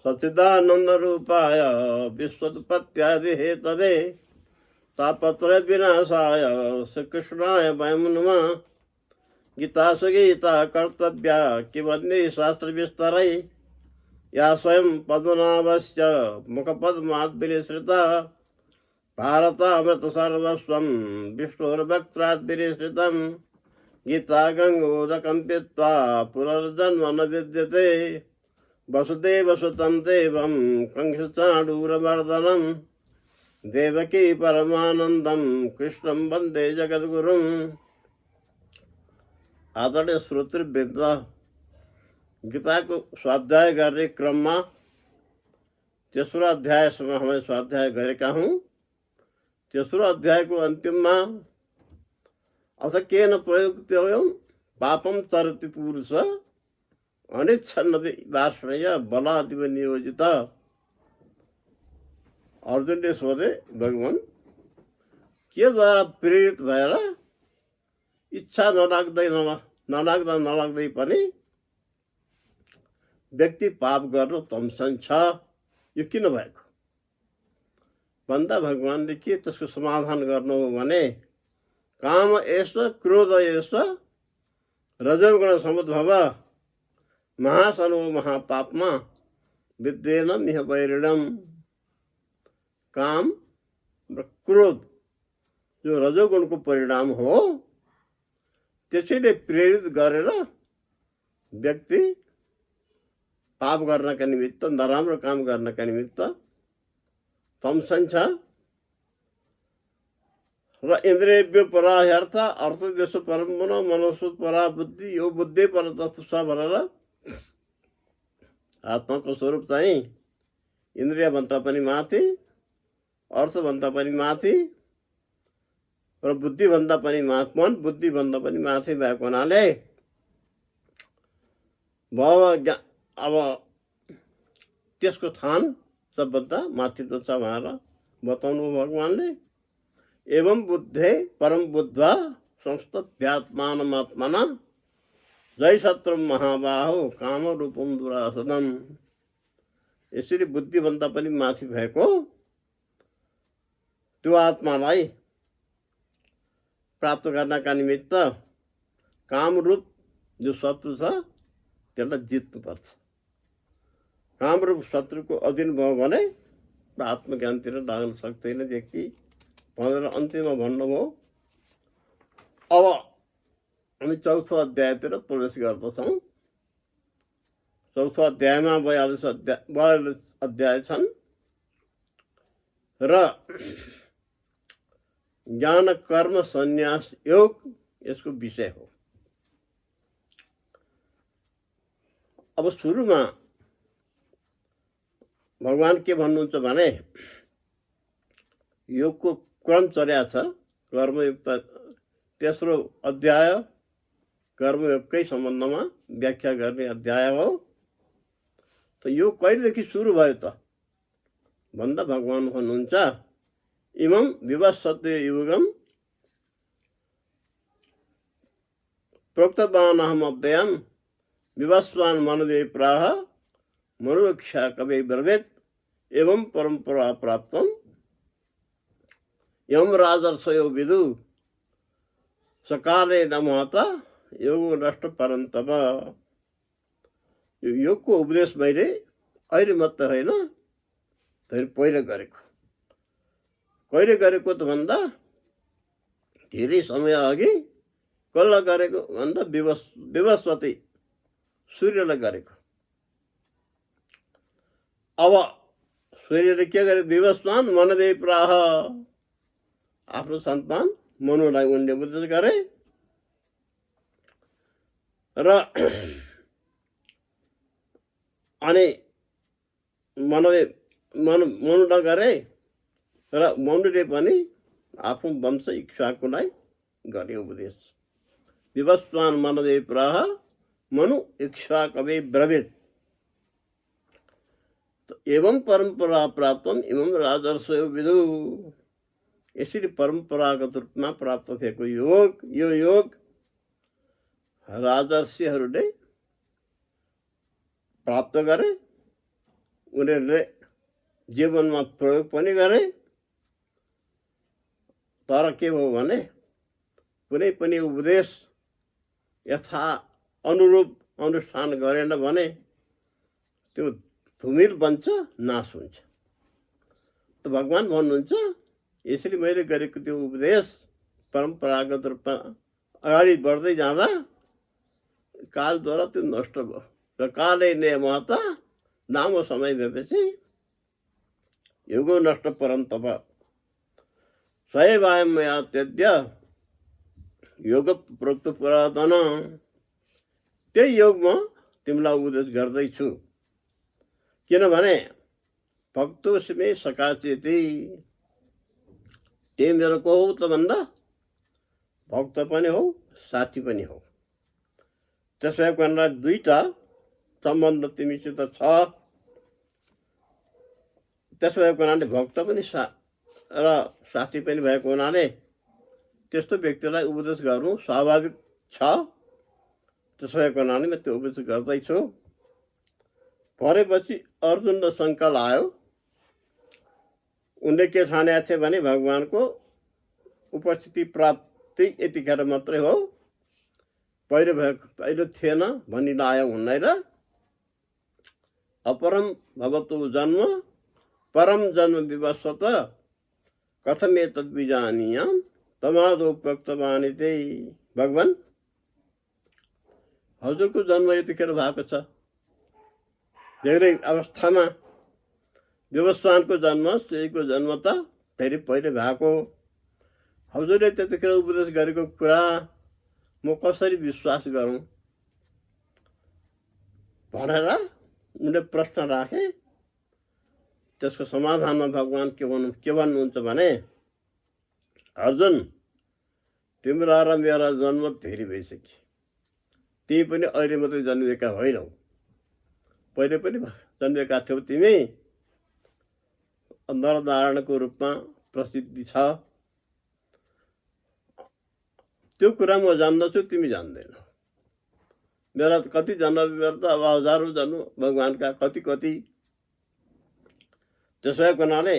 सच्चिदानंद रूपाय विश्वोत्पत्त्यादि Hathaway तापत्रय विनाशाय श्री कृष्णाय वयं नमः। गीता सुगीता कर्तव्या किमन्ये शास्त्र विस्तरै या स्वयं पद्मनाभस्य मुखपद्माद्विनिसृता भारतामृत सर्वस्वं विष्णुर्वक्त्राद्विनिसृतं गीता गंगोदकं पीत्वा पुनर्जन्म न विद्यते वसुदेवसुतं देवं कंसचाणूरमर्दनं देवकी परमानंदम कृष्णं वंदे जगद्गुरुं। आदरणीय श्रोतृवृंद, गीता को स्वाध्याय करने क्रम में तेसरो अध्याय समय हमें स्वाध्याय गरेका हूँ। तेसरो अध्याय को अंतिम में अथ केन प्रयुक्तोऽयं पापं तरति पुरुष अनिच्छन्नपि वार्ष्णेय बलादिव नियोजित। अर्जुनले सोधे, भगवान के द्वारा प्रेरित भएर इच्छा नलाग्दै पनि व्यक्ति पाप गर्न तम्सन्छ, यो किन भएको भन्दा भगवानले के त्यसको समाधान गर्नु हो भने काम एष क्रोध एष रजोगुण समुद्भव महासनो महापापमा विद्येन मिह वैरिणम। काम र क्रोध जो रजोगुणको परिणाम हो, त्यसैले प्रेरित गरेर व्यक्ति पाप गर्नका निमित्त, नराम्रो काम गर्नका निमित्त तम्सन्छ र इन्द्रियभ्यो परा ह्यर्थ अर्थदेश परम मनो मनोसुत परा बुद्धि यो बुद्धि पर तत्व छ भनेर आत्माको स्वरूप चाहिँ इन्द्रियभन्दा पनि माथि, अर्थभन्दा पनि माथि र बुद्धिभन्दा पनि माथि, मन बुद्धिभन्दा पनि माथि भएको हुनाले अब त्यसको थान सबभन्दा माथिल्लो छ भनेर बताउनु भगवानले। एवं बुद्धे परम बुद्ध्वा संस्तभ्यात्मानमात्मना जय शत्रु महाबाहो काम रूपम दुरासदम। यसरी बुद्धिभन्दा पनि माथि भएको त्यो आत्मालाई प्राप्त गर्नका निमित्त कामरूप जो शत्रु छ त्यसलाई जित्नुपर्छ। कामरूप शत्रुको अधीन भयो भने आत्मज्ञानतिर लाग्न सक्दैन व्यक्ति भनेर अन्त्यमा भन्नुभयो। अब हामी चौथो अध्यायतिर प्रवेश गर्दछौँ। चौथो अध्यायमा 42 अध्याय छन् र ज्ञान कर्म संन्यास योग यसको विषय हो। अब सुरुमा भगवान के भन्नुहुन्छ भने योगको क्रम चल्या छ। कर्मयुक्त तेस्रो अध्याय कर्मयोगकै सम्बन्धमा व्याख्या गर्ने अध्याय हो। त यो कहिलेदेखि सुरु भयो त भन्दा भगवान भन्नुहुन्छ, इमं विवस्वते युगम प्रोक्तवानहम अव्ययम विवस्वान मनवे प्राह मनुक्षा कवे ब्रवेत् एवं परंपरा प्राप्तम यम राजर्षयो विदु सकाले नमहता योग नष्ट परन्तप। यो योगको उपदेश मैले अहिले मात्र होइन, धेरै पहिले गरेको। कहिले गरेको त भन्दा धेरै समय अघि। कसलाई गरेको भन्दा विवस्वती सूर्यलाई गरेको। अब सूर्यले के गरे? विवस्वान मनवे प्राह, आफ्नो सन्तान मनुलाई उनले उपदेश गरे र अनि मनुलाई गरे र मनुले पनि आफ्नो वंश इक्ष्वाकुलाई गरे उपदेश। विवस्वान मनवे प्राह मनु इक्ष्वाकवे ब्रवीत एवं परंपरा प्राप्तम इमं राजर्षयो विदु। यसरी परम्परागत रूपमा प्राप्त भएको योग, यो योग राजर्षिहरूले प्राप्त गरे उनीहरूले जीवनमा प्रयोग पनि गरे। तर के भयो भने कुनै पनि उपदेश यथा अनुरूप अनुष्ठान गरेन भने त्यो धुमिल बन्छ, नाश हुन्छ। त भगवान् भन्नुहुन्छ यसरी मैले गरेको त्यो उपदेश परम्परागत रूपमा अगाडि बढ्दै जाँदा कालद्वारा त्यो नष्ट भयो। र कालै नियमता लामो समय भएपछि युगो नष्ट परन्तप सयवायम मया त्यज्य योग प्रोक्त पुरातन। त्यही योग म तिमीलाई उपदेश गर्दैछु। किनभने भक्तोस्मि सकाचेति, तिमी मेरो को हौ त भन्दा भक्त पनि हौ साथी पनि हौ। त्यसो भएकोले दुईटा सम्बन्ध तिमीसित छ। त्यसो भएको हुनाले भक्त पनि र साथी पनि भएको हुनाले त्यस्तो व्यक्तिलाई उपदेश गर्नु स्वाभाविक छ। त्यसो भएको हुनाले म त्यो उपदेश गर्दैछु। भनेपछि अर्जुन र शङ्का आयो। उनले के ठानेका थिए भने भगवानको उपस्थिति प्राप्ति यतिखेर मात्रै हो, पहिलो थिएन भनी लायो उनलाई। र अपरम भवतु जन्म परम जन्म विवशत कथम एतद् विजानीयाम तमादो उक्तवान् इति। भगवान् हजुरको जन्म यतिखेर भएको छ, धेरै अवस्थामा। व्यवस्थानको जन्म, स्त्रीको जन्म त धेरै पहिले भएको। हजुरले त्यतिखेर उपदेश गरेको कुरा म कसरी विश्वास गरौँ भनेर उनले प्रश्न राखे। त्यसको समाधानमा भगवान् के भन्नुहुन्छ भने अर्जुन, तिम्रा र मेरा जन्म धेरै भइसक्यो। तिमी पनि अहिले मात्रै जन्मिएका होइनौ, पहिले पनि जन्मिएका थियौ। तिमी नरनारायणको रूपमा प्रसिद्धि छ। त्यो कुरा म जान्दछु, तिमी जान्दैनौ। मेरा कति जन्म त अब हजारौँ जन्म भगवान्का कति कति। त्यसो भएको हुनाले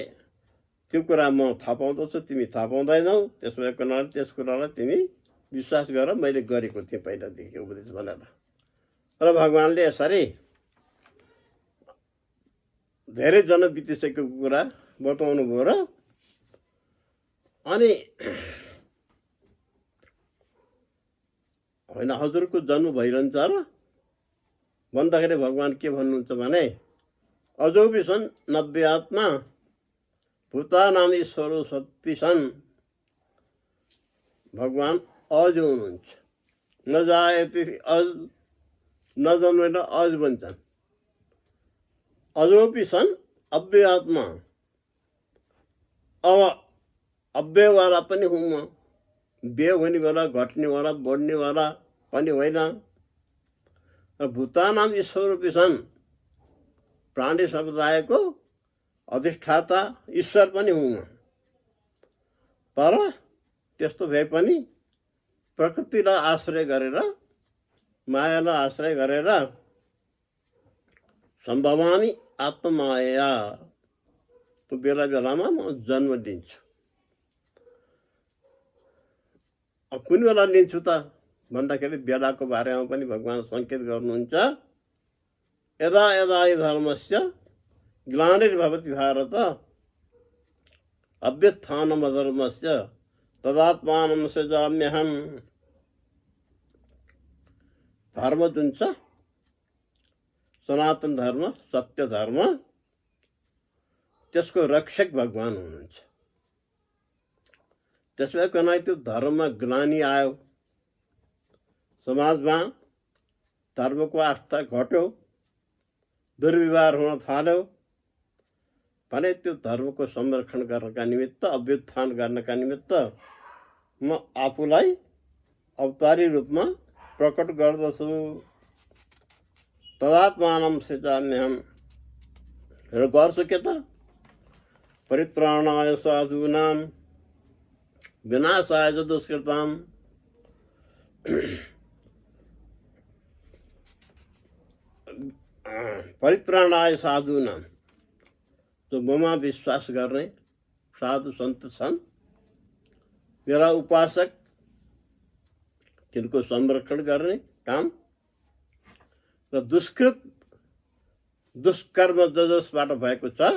त्यो कुरा म थाहा पाउँदछु, तिमी थाहा पाउँदैनौ। त्यसो भएको हुनाले त्यस कुरालाई तिमी विश्वास गर, मैले गरेको थिएँ पहिलादेखि उपदेश भनेर। र भगवान्ले यसरी धेरै जन्म बितिसकेको कुरा बताउनु भयो। र अनि होइन हजुरको जन्म भइरहन्छ र भन्दाखेरि भगवान् के भन्नुहुन्छ भने अजोपि सन् 90 आत्मा भूतानाम ईश्वरो सत्पि सन्। भगवान् अज हुनुहुन्छ, नजायति अज, नजन्मेर अज भन्छन्। अजोपि सन् अव्यय आत्मा, अब अव्ययवाला पनि हुँ म। व्यय हुनेवाला, घट्नेवाला, बढ्नेवाला पनि होइन। र भूतानाम ईश्वरो सन्, प्राणी समुदायको अधिष्ठाता ईश्वर पनि हुँ म। तर त्यस्तो भए पनि प्रकृतिलाई आश्रय गरेर, मायालाई आश्रय गरेर सम्भवामी आत्ममाया, त्यो बेला बेलामा म जन्म लिन्छु। अब कुन बेला लिन्छु त भन्दाखेरि बेलाको बारेमा पनि भगवान् सङ्केत गर्नुहुन्छ। यदा यदा हि धर्मस्य ग्लानिर्भवति भारत अभ्युत्थानम् अधर्मस्य तदात्मानं सृजाम्यहम्। धर्म जुन छ, सनातन धर्म, सत्य धर्म, त्यसको रक्षक भगवान् हुनुहुन्छ। त्यसो भएको हुनाले त्यो धर्ममा ग्लानि आयो, समाजमा धर्मको आस्था घट्यो, दुर्व्यवहार हुन थाल्यो भने त्यो धर्मको संरक्षण गर्नका निमित्त, अभ्युत्थान गर्नका निमित्त म आफूलाई अवतारी रूपमा प्रकट गर्दछु। तदात्मानं सृजाम्यहम्। र गर्छु के त परित्राणाय साधूनां विनाशाय च दुष्कृताम्। परित्राणाय साधूनां, जो ममा विश्वास गर्ने साधु सन्त छन्, मेरा उपासक, तिनको संरक्षण गर्ने काम र दुष्कृत दुष्कर्म जसबाट भएको छ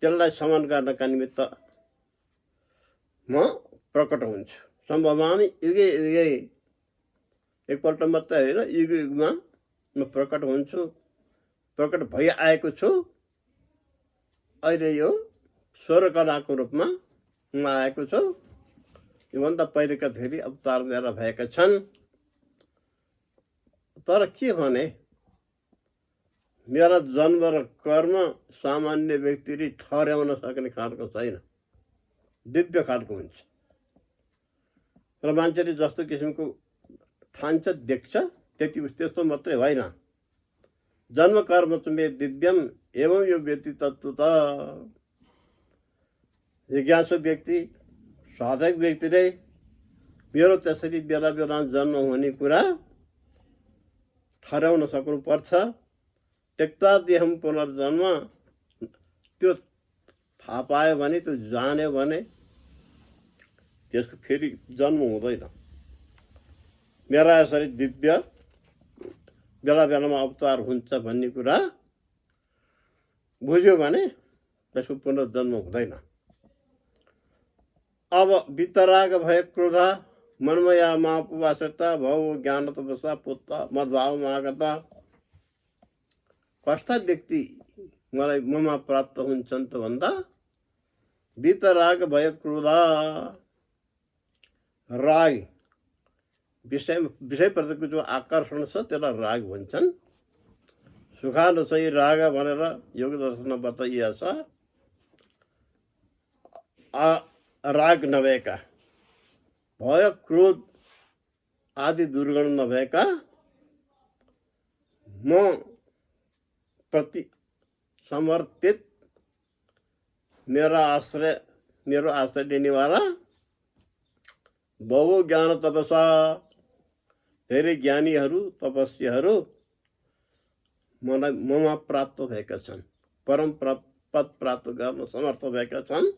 त्यसलाई शमन गर्नका निमित्त म प्रकट हुन्छु। सम्भवामी युगे युगे, एकपल्ट मात्रै होइन, युग युगमा म प्रकट हुन्छु, प्रकट भइ आएको छु। अहिले यो स्वरकलाको रूपमा म आएको छु। योभन्दा पहिलेका धेरै अवतार मेरा भएका छन्। तर के भने मेरा जन्म र कर्म सामान्य व्यक्तिले ठहर्याउन सक्ने खालको छैन, दिव्य खालको हुन्छ। र मान्छेले जस्तो किसिमको ठान्छ देख्छ त्यस्तो मात्रै होइन। जन्म कर्म च मे दिव्यम एवं यो व्यक्ति तत्त्व त जिज्ञासु व्यक्ति, साधक व्यक्तिले मेरो त्यसरी बेला बेला जन्म हुने कुरा ठहराउन सक्नुपर्छ। त्यक्ता देहम पुनर्जन्म, त्यो थाहा पायो भने, त्यो जान्यो भने त्यसको फेरि जन्म हुँदैन। मेरा यसरी दिव्य बेला बेलामा अवतार हुन्छ भन्ने कुरा बुझ्यो भने त्यसको पुनर्जन्म हुँदैन। अब वितराग भय क्रोध मनमया मापुवासता भव ज्ञान तपसा पुत्ता मद्भाव मागता। कस्ता व्यक्ति मलाई ममा प्राप्त हुन्छन् त भन्दा वितराग भय क्रोध, राग, विषयप्रतिको जो आकर्षण छ त्यसलाई राग भन्छन्। सुखानुसयी राग भनेर योग दर्शनमा बताइएको छ। राग नभएका, भय क्रोध आदि दुर्गुण नभएका, म प्रति समर्पित, मेरो आश्रय लिनेवाला, बहु ज्ञान तपसा, धेरै ज्ञानीहरू तपस्याहरू मलाई ममा प्राप्त भएका छन्, परम पद प्राप्त गर्न समर्थ भएका छन्।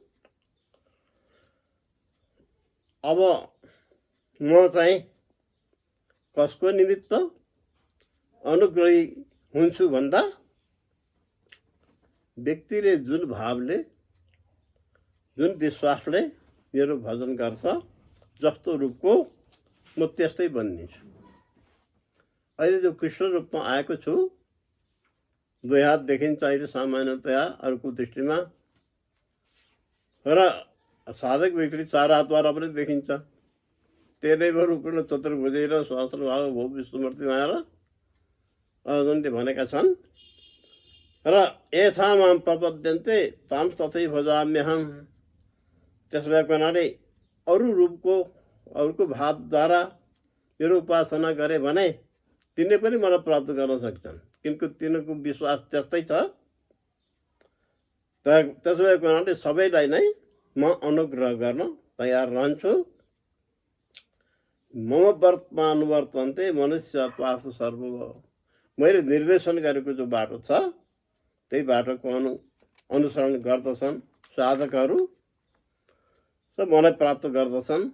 अब म चाहिँ कसको निमित्त अनुग्रही हुन्छु भन्दा व्यक्तिले जुन भावले, जुन विश्वासले मेरो भजन गर्छ, जस्तो रूपको म त्यस्तै बनिन्छु। अहिले जो कृष्ण रूपमा आएको छु, दुई हात देखिन्छ अहिले सामान्यतया अरूको दृष्टिमा, र साधक व्यक्तिले चार हातवाला पनि देखिन्छ। तेनैव रूपेण चतुर्भुजेन सहस्रभाव भो विष्णुमूर्ति आएर अर्जुनले भनेका छन्। र यथा माम प्रपद्यन्ते ताम तथै भजाम्यहम्। त्यसो भएको हुनाले अरू रूपको, अरूको भावद्वारा मेरो उपासना गरे भने तिनले पनि मलाई प्राप्त गर्न सक्छन्, किनकि तिनीहरूको विश्वास त्यस्तै छ। त्यसो भएको हुनाले सबैलाई नै म अनुग्रह गर्न तयार रहन्छु। मम वर्तमानुवर्तन्ते मनुष्य पार्थ सर्वभव। मैले निर्देशन गरेको जो बाटो छ त्यही बाटोको अनुसरण गर्दछन् साधकहरू र मलाई प्राप्त गर्दछन्।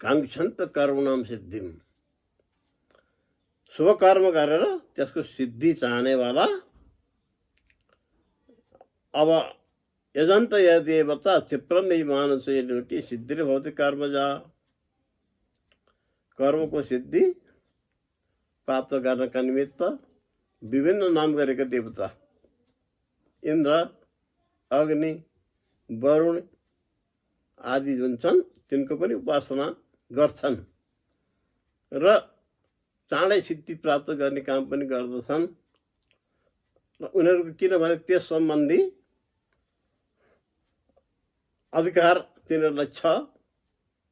काङ्क्षन्त कर्मणाम सिद्धिम, शुभ कर्म गरेर त्यसको सिद्धि चाहनेवाला। अब यजन्त यदेवता क्षिप्रम मानसे लोके सिद्धि भवति कर्मजा। कर्मको सिद्धि प्राप्त गर्नका निमित्त विभिन्न नाम गरेका देवता, इन्द्र, अग्नि, वरुण आदि जुन छन् तिनको पनि उपासना गर्छन् र चाँडै सिद्धि प्राप्त गर्ने काम पनि गर्दछन्। उनीहरूको किनभने त्यस सम्बन्धी अधिकार तिनीहरूलाई छ,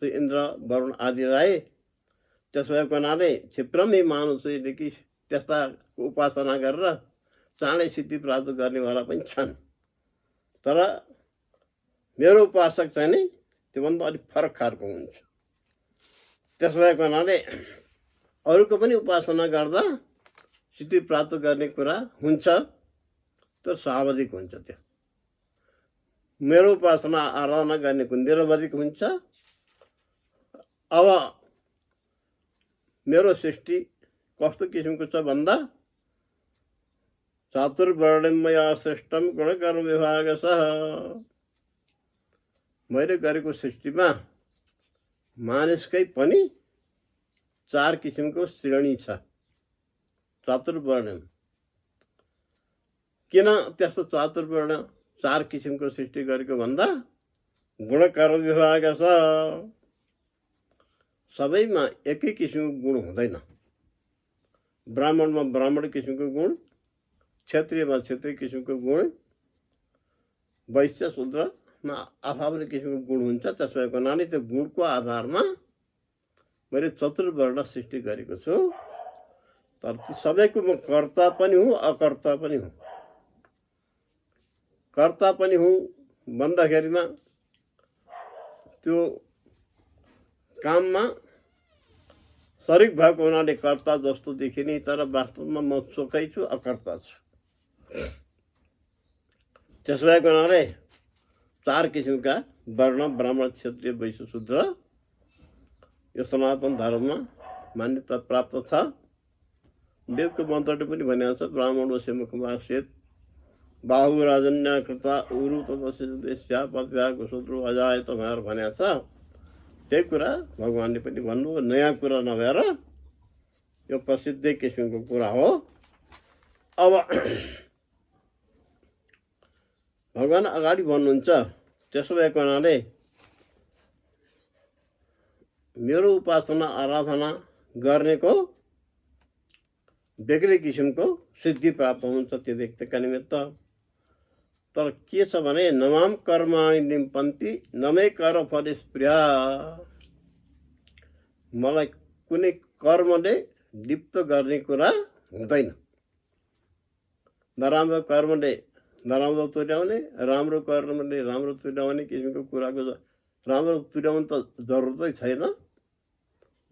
त्यो इन्द्र वरुण आदिलाई। त्यसो भएको हुनाले क्षिप्रमै मानुषदेखि त्यस्ता उपासना गरेर चाँडै सिद्धि प्राप्त गर्नेवाला पनि छन्। तर मेरो उपासक चाहिँ नि त्योभन्दा अलिक फरक खालको हुन्छ। त्यसो भएको हुनाले अरूको पनि उपासना गर्दा सिद्धि प्राप्त गर्ने कुरा हुन्छ। त्यो स्वाभाविक हुन्छ। त्यो मेरो उपासना आराधना गर्नेको निरवधिक हुन्छ। अब मेरो सृष्टि कस्तो किसिमको छ भन्दा चातुर्वर्ण्यमया श्रेष्ठम गुणकर्म विभागशः। मैले गरेको सृष्टिमा मानिसकै पनि 4 किसिमको श्रेणी छ। चातुर्वर्ण्यम किन त्यस्तो चातुर्वर्ण 4 किसिमको सृष्टि गरेको भन्दा गुणकर्म विभागशः। सबैमा एकै किसिमको गुण हुँदैन। ब्राह्मणमा ब्राह्मण किसिमको गुण, क्षत्रियमा क्षेत्रीय किसिमको गुण, वैश्य शूद्रमा आफ्नै किसिमको गुण हुन्छ। त्यसो भएको हुनाले त्यो गुणको आधारमा मैले चतुर्वर्ण सृष्टि गरेको छु। तर ती सबैको म कर्ता पनि हुँ, अकर्ता पनि हुँ। कर्ता पनि हुँ भन्दाखेरिमा त्यो काममा शरीक भएको हुनाले कर्ता जस्तो देखिने, तर वास्तवमा म चोखै छु, अकर्ता छु। त्यसो भएको हुनाले 4 किसिमका वर्ण ब्राह्मण, क्षत्रिय, वैश्य, शूद्र यो सनातन धर्ममा मान्यता प्राप्त छ। वेदको मन्त्रले पनि भनेको छ ब्राह्मणोस्य मुखमासेत बाहु राजन्य कृता उरु तदस्या पदव्याको शूद्रो अजायत भनेर भनेको छ। त्यही कुरा भगवान्ले पनि भन्नुभयो, नयाँ कुरा नभएर यो प्रसिद्धै किसिमको कुरा हो। अब भगवान् अगाडि भन्नुहुन्छ, त्यसो भएको हुनाले मेरो उपासना आराधना गर्नेको बेग्लै किसिमको सिद्धि प्राप्त हुन्छ त्यो व्यक्तिका निमित्त। तर के छ भने नमाम कर्माणि लिम्पन्ति नमे कर फल स्पृहा। मलाई कुनै कर्मले लिप्त गर्ने कुरा हुँदैन। नराम्रो कर्मले नराम्रो तुल्याउने, राम्रो कर्मले राम्रो तुल्याउने किसिमको कुराको राम्रो तुल्याउनु त जरुरतै छैन।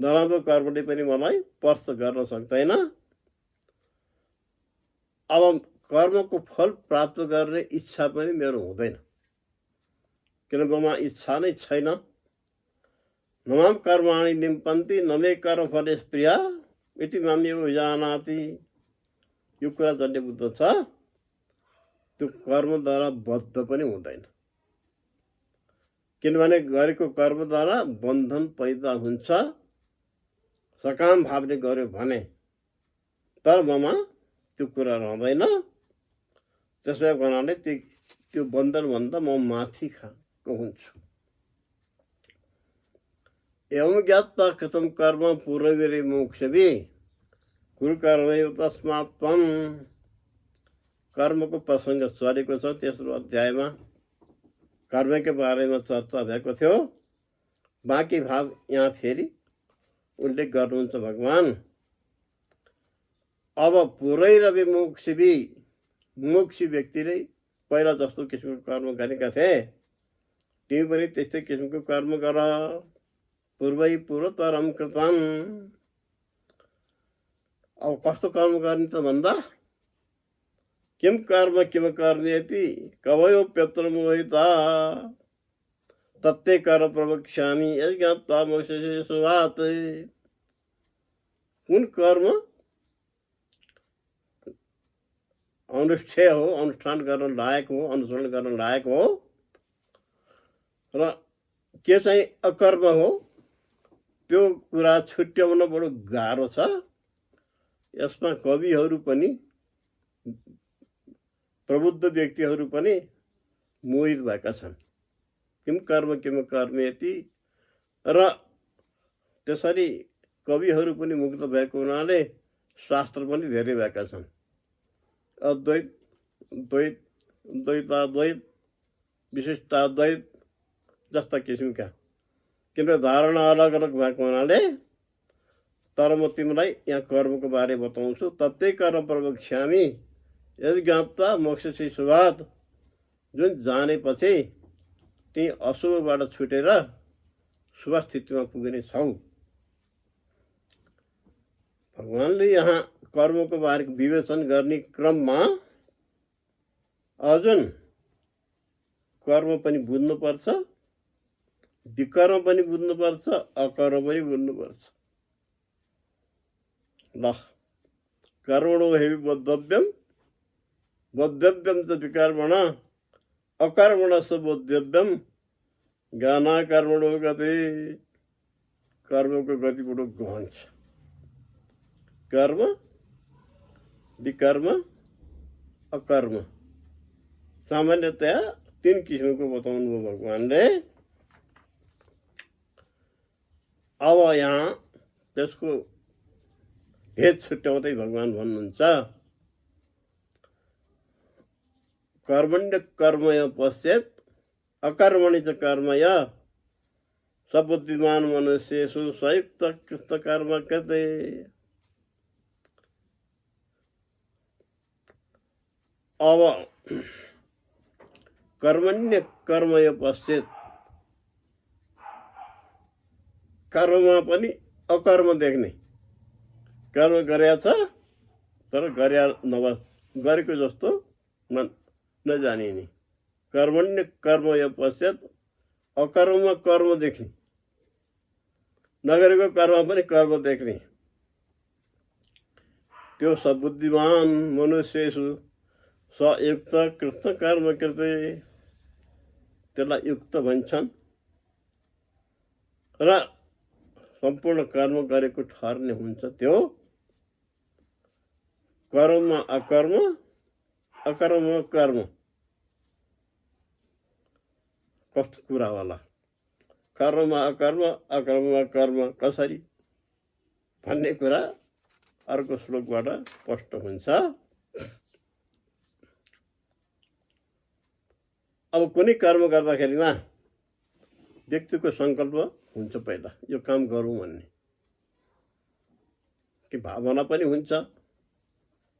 नराम्रो कर्मले पनि मलाई स्पर्श गर्न सक्दैन। अब कर्मको फल प्राप्त गर्ने इच्छा पनि मेरो हुँदैन, किनभने ममा इच्छा नै छैन। नमाम कर्माणि लिम्पन्ति नमे कर फल स्पृहा इति माम्यो जानाति। यो कुरा जसले बुझ्दो छ त्यो कर्मद्वारा बद्ध पनि हुँदैन, किनभने गरेको कर्मद्वारा बन्धन पैदा हुन्छ सकाम भावले गर्यो भने। तर ममा त्यो कुरा रहँदैन। त्यसो भएको हुनाले त्यो बन्धनभन्दा म माथिको हुन्छु। एवं ज्ञात्वा कृतं कर्म पूर्वविरे मोक्षवे कुरु कर्मैव तस्मात् त्वम्। कर्मको प्रसङ्ग चलेको छ। तेस्रो अध्यायमा कर्मकै बारेमा चर्चा भएको थियो। बाँकी भाग यहाँ फेरि उल्लेख गर्नुहुन्छ भगवान्। अब पुरैरवि मोक्षवी, मोक्षी व्यक्तिले पहिला जस्तो किसिमको कर्म गरेका थिए तिमी पनि त्यस्तै किसिमको कर्म गर। पूर्वै पूर्वतरम कृतम्। अब कस्तो कर्म गर्ने त भन्दा किम कर्म किम कर्मेति कवयोप्यत्र मोहिता तत्ते कर प्रवक्ष्यामि यज्ञात्वा मोक्षसे शुभात्। कुन कर्म अनुष्ठेय हो, अनुष्ठान गर्न लायक हो, अनुसरण गर्न लायक हो, र के चाहिँ अकर्म हो त्यो कुरा छुट्याउन बडो गाह्रो छ। यसमा कविहरू पनि प्रबुद्ध व्यक्तिहरू पनि मोहित भएका छन्। किम कर्म कर्मेति, र त्यसरी कविहरू पनि मुक्त भएको हुनाले शास्त्र पनि धेरै भएका छन्। अद्वैत, द्वैत, द्वैताद्वैत, विशिष्टाद्वैत जस्ता किसिमका, किनभने धारणा अलग अलग भएको हुनाले। तर म तिमीलाई यहाँ कर्मको बारे बताउँछु। तत्तै कर्म प्रवक्ष्यामि यदि ज्ञात्वा मोक्षसे शुभात्। जुन जानेपछि तिमी अशुभबाट छुटेर शुभ स्थितिमा पुग्ने छौ। भगवान्ले यहाँ कर्मको बारे विवेचन गर्ने क्रममा अर्जुन, कर्म पनि बुझ्नुपर्छ, विकर्म पनि बुझ्नुपर्छ, अकर्म पनि बुझ्नुपर्छ। ल, कर्मणो हि बोद्धव्यम, बोद्धव्यम च विकर्मण, अकर्मणस्य बोद्धव्यम, ज्ञाना कर्मणो गति। कर्मको गति बडो गहन छ। कर्म, विकर्म, अकर्म सामान्यतया 3 किसिमको बताउनु भयो भगवानले। अब यहाँ त्यसको भेद छुट्याउँदै भगवान भन्नुहुन्छ, कर्मण्य कर्मय पश्येत अकर्मणि च कर्मय, सबुद्धिमान मनुष्येषु संयुक्त कृष्ण कर्म कृते। अब कर्मण्य कर्मय पश्चेत, कर्ममा पनि अकर्म देख्ने। कर्म गरेको छ तर गरेको जस्तो नजानिने। कर्मण्य कर्मय पश्चात अकर्ममा कर्म देख्ने, नगरेको कर्म पनि कर्म देख्ने। त्यो सबुद्धिमान मनुष्येषु संयुक्त कृष्ण कर्म कृते, त्यसलाई युक्त भन्छन्। र सम्पूर्ण कर्म गरेको ठहर्ने हुन्छ त्यो। कर्ममा अकर्म, अकर्ममा कर्म, कस्तो कुरा होला? कर्ममा अकर्म, अकर्ममा कर्म कसरी भन्ने कुरा अर्को श्लोकबाट स्पष्ट हुन्छ। अब कुनै कर्म गर्दाखेरिमा व्यक्तिको सङ्कल्प हुन्छ, पहिला यो काम गरौँ भन्ने कि भावना पनि हुन्छ,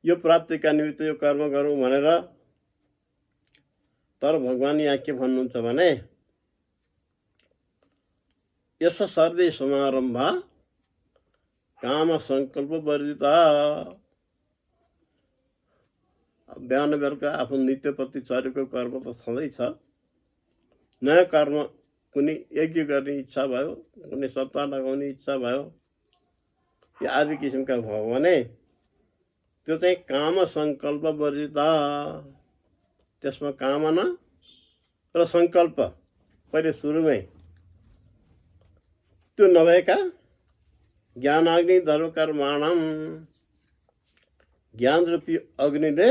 यो प्राप्तिका निमित्त यो कर्म गरौँ भनेर। तर भगवान यहाँ के भन्नुहुन्छ भने, यस सर्वे समारम्भा काम सङ्कल्प वर्जिता। बिहान बेलुका आफ्नो नित्यप्रति चरेको कर्म त छँदैछ। नयाँ कर्म कुनै यज्ञ गर्ने इच्छा भयो, कुनै सप्ताह लगाउने इच्छा भयो, या आदि किसिमका भयो भने त्यो चाहिँ काम सङ्कल्प वर्जिता। त्यसमा कामना र सङ्कल्प पहिले सुरुमै त्यो नभएका ज्ञानाग्नि धर्मकर्माणाम, ज्ञान रूपी अग्निले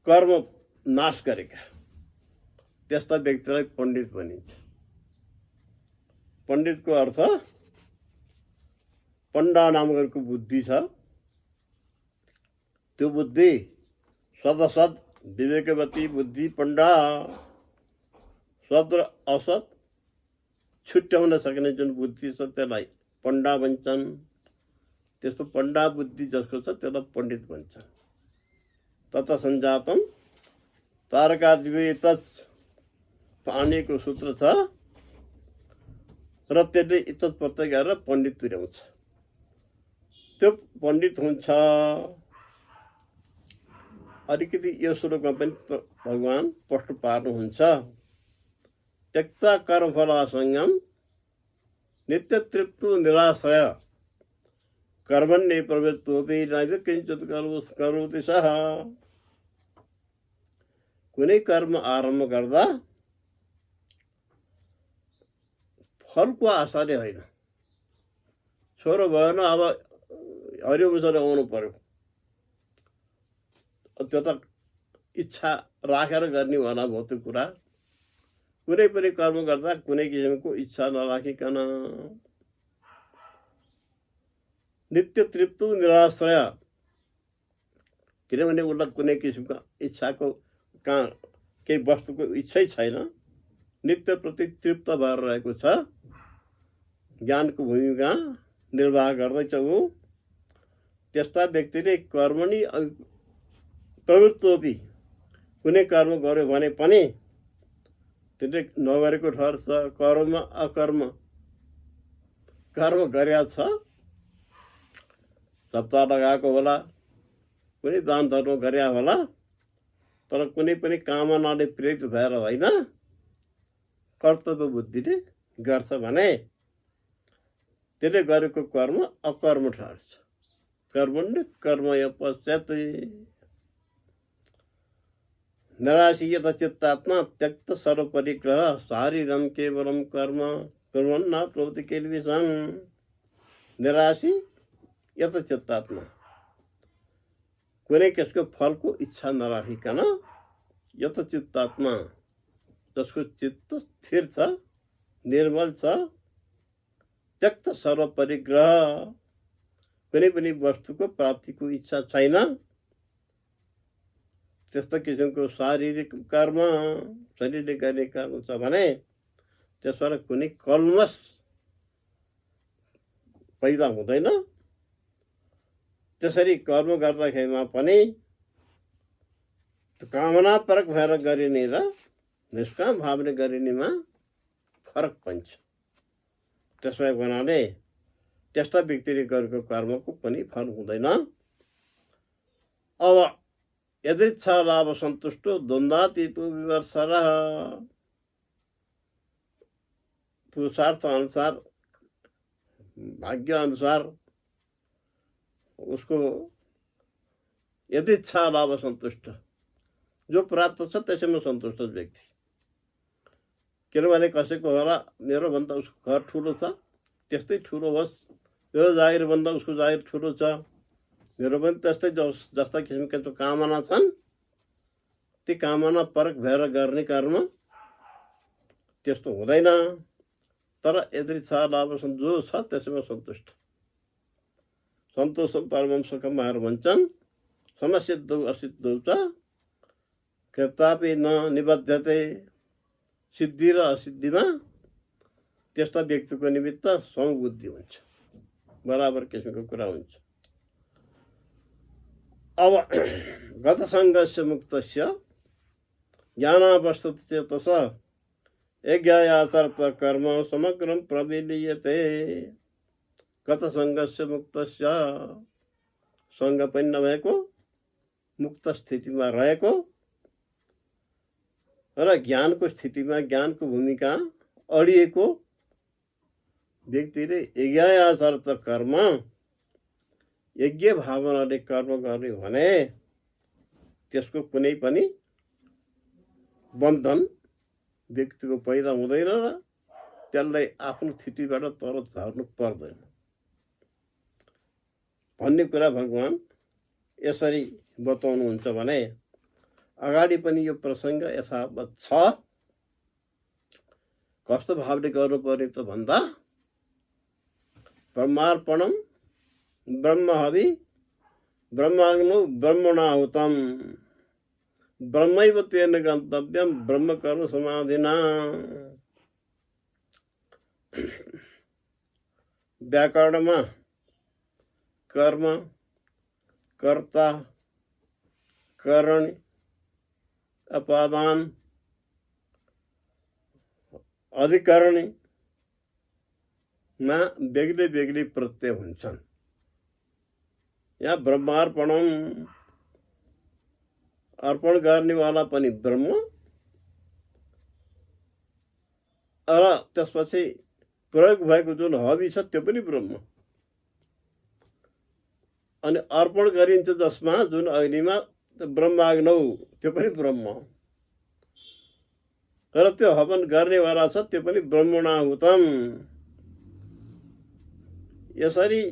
कर्म नाश गरेका त्यस्ता व्यक्तिलाई पण्डित भनिन्छ। पण्डितको अर्थ पण्डा नामको बुद्धि छ। त्यो बुद्धि सदसद विवेकवती बुद्धि पण्डा। सद र असत छुट्याउन सक्ने जुन बुद्धि छ त्यसलाई पण्डा भन्छन्। त्यस्तो पण्डा बुद्धि जसको छ त्यसलाई पण्डित भन्छन्। तत सञ्जातम तारकादिवे तत् पानीको सूत्र छ र त्यसले इतत प्रत्यय गरेर पण्डित तुर्याउँछ। त्यो पण्डित हुन्छ। अलिकति यो श्लोकमा पनि भगवान स्पष्ट पार्नुहुन्छ। त्यक्ता कर्मफलासङ्गम नित्य तृप्तो निराश्रय कर्मण्ये प्रवृत्तोऽपि नैव किञ्चित् करोति सः। कुनै कर्म आरम्भ गर्दा फलको आशाले होइन। छोरो भएन, अब हरियो मुसले आउनु पर्यो, त्यो त इच्छा राखेर गर्ने होला भयो त्यो कुरा। कुनै पनि कर्म गर्दा कुनै किसिमको इच्छा नराखिकन नित्य तृप्त निराश्रय, किनभने उसलाई कुनै किसिमको इच्छाको कहाँ केही वस्तुको इच्छै छैन, नित्य प्रति तृप्त भएर रहेको छ। ज्ञानको भूमिका निर्वाह गर्दैछ ऊ। त्यस्ता व्यक्तिले कर्मणि प्रवृत्तोपि, कुनै कर्म गर्यो भने पनि त्यसले नगरेको ठहर्छ। कर्म अकर्म, कर्म गरेका छ, सप्ताह लगाएको होला, कुनै दान धर्म गरे होला, तर कुनै पनि कामनाले प्रेरित भएर होइन, कर्तव्य बुद्धिले गर्छ भने त्यसले गरेको कर्म अकर्म ठहर्छ। कर्मण्य कर्मय पश्चात् निराशी यत चित्तात्मा त्यक्त सर्वपरिग्रह शारीरम केवलम कर्म कुर्वन्न प्रवृत्ति किल्बिषम। निराशी यत चित्तात्मा, कुनै किसिमको फलको इच्छा नराखिकन, यत चित्तात्मा, जसको चित्त स्थिर छ, निर्मल छ, त्यक्त सर्वपरिग्रह, कुनै पनि वस्तुको प्राप्तिको इच्छा छैन, त्यस्तो किसिमको शारीरिक कर्म, शरीरले गर्ने कर्म छ भने त्यसबाट कुनै कल्मस पैदा हुँदैन। त्यसरी कर्म गर्दाखेरिमा पनि कामनापरक भएर गरिने र निष्काम भावले गरिनेमा फरक हुन्छ। त्यसै हुनाले त्यस्ता व्यक्तिले गरेको कर्मको पनि फल हुँदैन। अब यदृच्छा लाभ सन्तुष्टो द्वन्द्वातीतो विवर्षरः, पुरुषार्थ अनुसार, भाग्य अनुसार उसको यदृच्छा लाभ सन्तुष्ट, जो प्राप्त छ त्यसैमा सन्तुष्ट व्यक्ति। किनभने कसैको होला मेरोभन्दा उसको घर ठुलो छ, त्यस्तै ठुलो होस्, मेरो जागिरभन्दा उसको जागिर ठुलो छ, मेरो पनि त्यस्तै जस्ता किसिमका जो कामना छन्, ती कामना परक भएर गर्ने कर्म त्यस्तो हुँदैन। तर यदृच्छा लाभ जो छ त्यसैमा सन्तुष्ट। सन्तोषम परमं सुखम भनेर भन्छन्। समसिद्धौ असिद्धौ च कदापि न निबद्धते। सिद्धि र असिद्धिमा त्यस्ता व्यक्तिको निमित्त समबुद्धि हुन्छ, बराबर किसिमको कुरा हुन्छ। अब गतसङ्गस्य मुक्तस्य ज्ञानावस्थित चेतस यज्ञायाचरत कर्म समग्रम प्रविलीयते। गतसङ्गस्य मुक्तस्य, सङ्ग पनि नभएको मुक्त स्थितिमा रहेको र ज्ञानको स्थितिमा, ज्ञानको भूमिका अडिएको व्यक्तिले यज्ञायाचरत कर्म, यज्ञ भावनाले कर्म गर्ने भने त्यसको कुनै पनि बन्धन व्यक्तिको पैदा हुँदैन र त्यसलाई आफ्नो स्थितिबाट तल झर्नु पर्दैन भन्ने कुरा भगवान् यसरी बताउनुहुन्छ भने अगाडि पनि यो प्रसङ्ग यथावत छ। कस्तो भावले गर्नुपर्ने त भन्दा ब्रह्मार्पणम ब्रह्महवि ब्रह्माग्नौ ब्रह्मणाहुतम ब्रह्मैव तेन गन्तव्यम ब्रह्म कर्म समाधिना। व्याकरणमा कर्म, कर्ता, करण, अपादान, अधिकरणमा बेग्लै बेग्लै प्रत्यय हुन्छन्। यहाँ ब्रह्मार्पणम, अर्पण गर्नेवाला पनि ब्रह्म र त्यसपछि प्रयोग भएको जुन हवि छ त्यो पनि ब्रह्म। अनि अर्पण गरिन्छ जसमा, जुन अग्निमा, ब्रह्माग्नौ, त्यो पनि ब्रह्म। र त्यो हवन गर्नेवाला छ त्यो पनि ब्रह्मणाहुतम। यसरी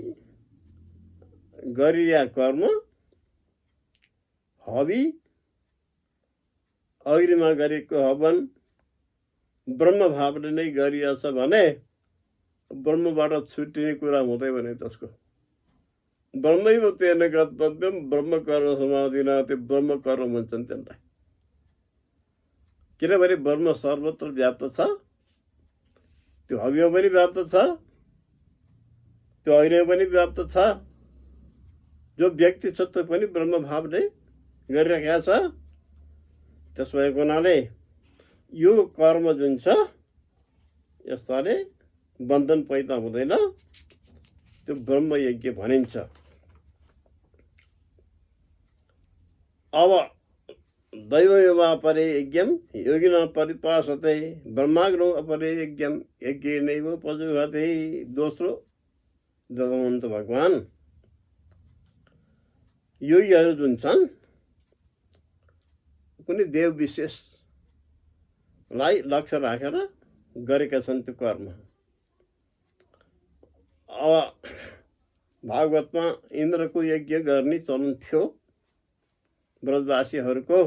गरिया कर्म, हवि, अग्निमा गरेको हवन ब्रह्म भावले नै गरिएछ भने ब्रह्मबाट छुट्टिने कुरा हुँदै भने त्यसको ब्रह्मैव तेन गन्तव्यम ब्रह्म कर्म समाधिना। त्यो ब्रह्म कर्म भन्छन् त्यसलाई। किनभने ब्रह्म सर्वत्र व्याप्त छ, त्यो हविमा पनि व्याप्त छ, त्यो अग्निमा पनि व्याप्त छ। जो व्यक्ति छ त्यो पनि ब्रह्म भावले गरिरहेको छ। त्यस भएको हुनाले यो कर्म जुन छ यसले बन्धन पैदा हुँदैन, त्यो ब्रह्म यज्ञ भनिन्छ। अब दैवमेवा परे यज्ञम योगिना परिपासते ब्रह्माग्नो अपरे यज्ञम यज्ञेनैव पशुहते। दोस्रो जगाउनुहुन्छ भगवान्। योगीहरू जुन छन् कुनै देव विशेषलाई लक्ष्य राखेर गरेका छन् त्यो कर्म। अब भागवतमा इन्द्रको यज्ञ गर्ने चलन थियो ब्रजवासीहरूको।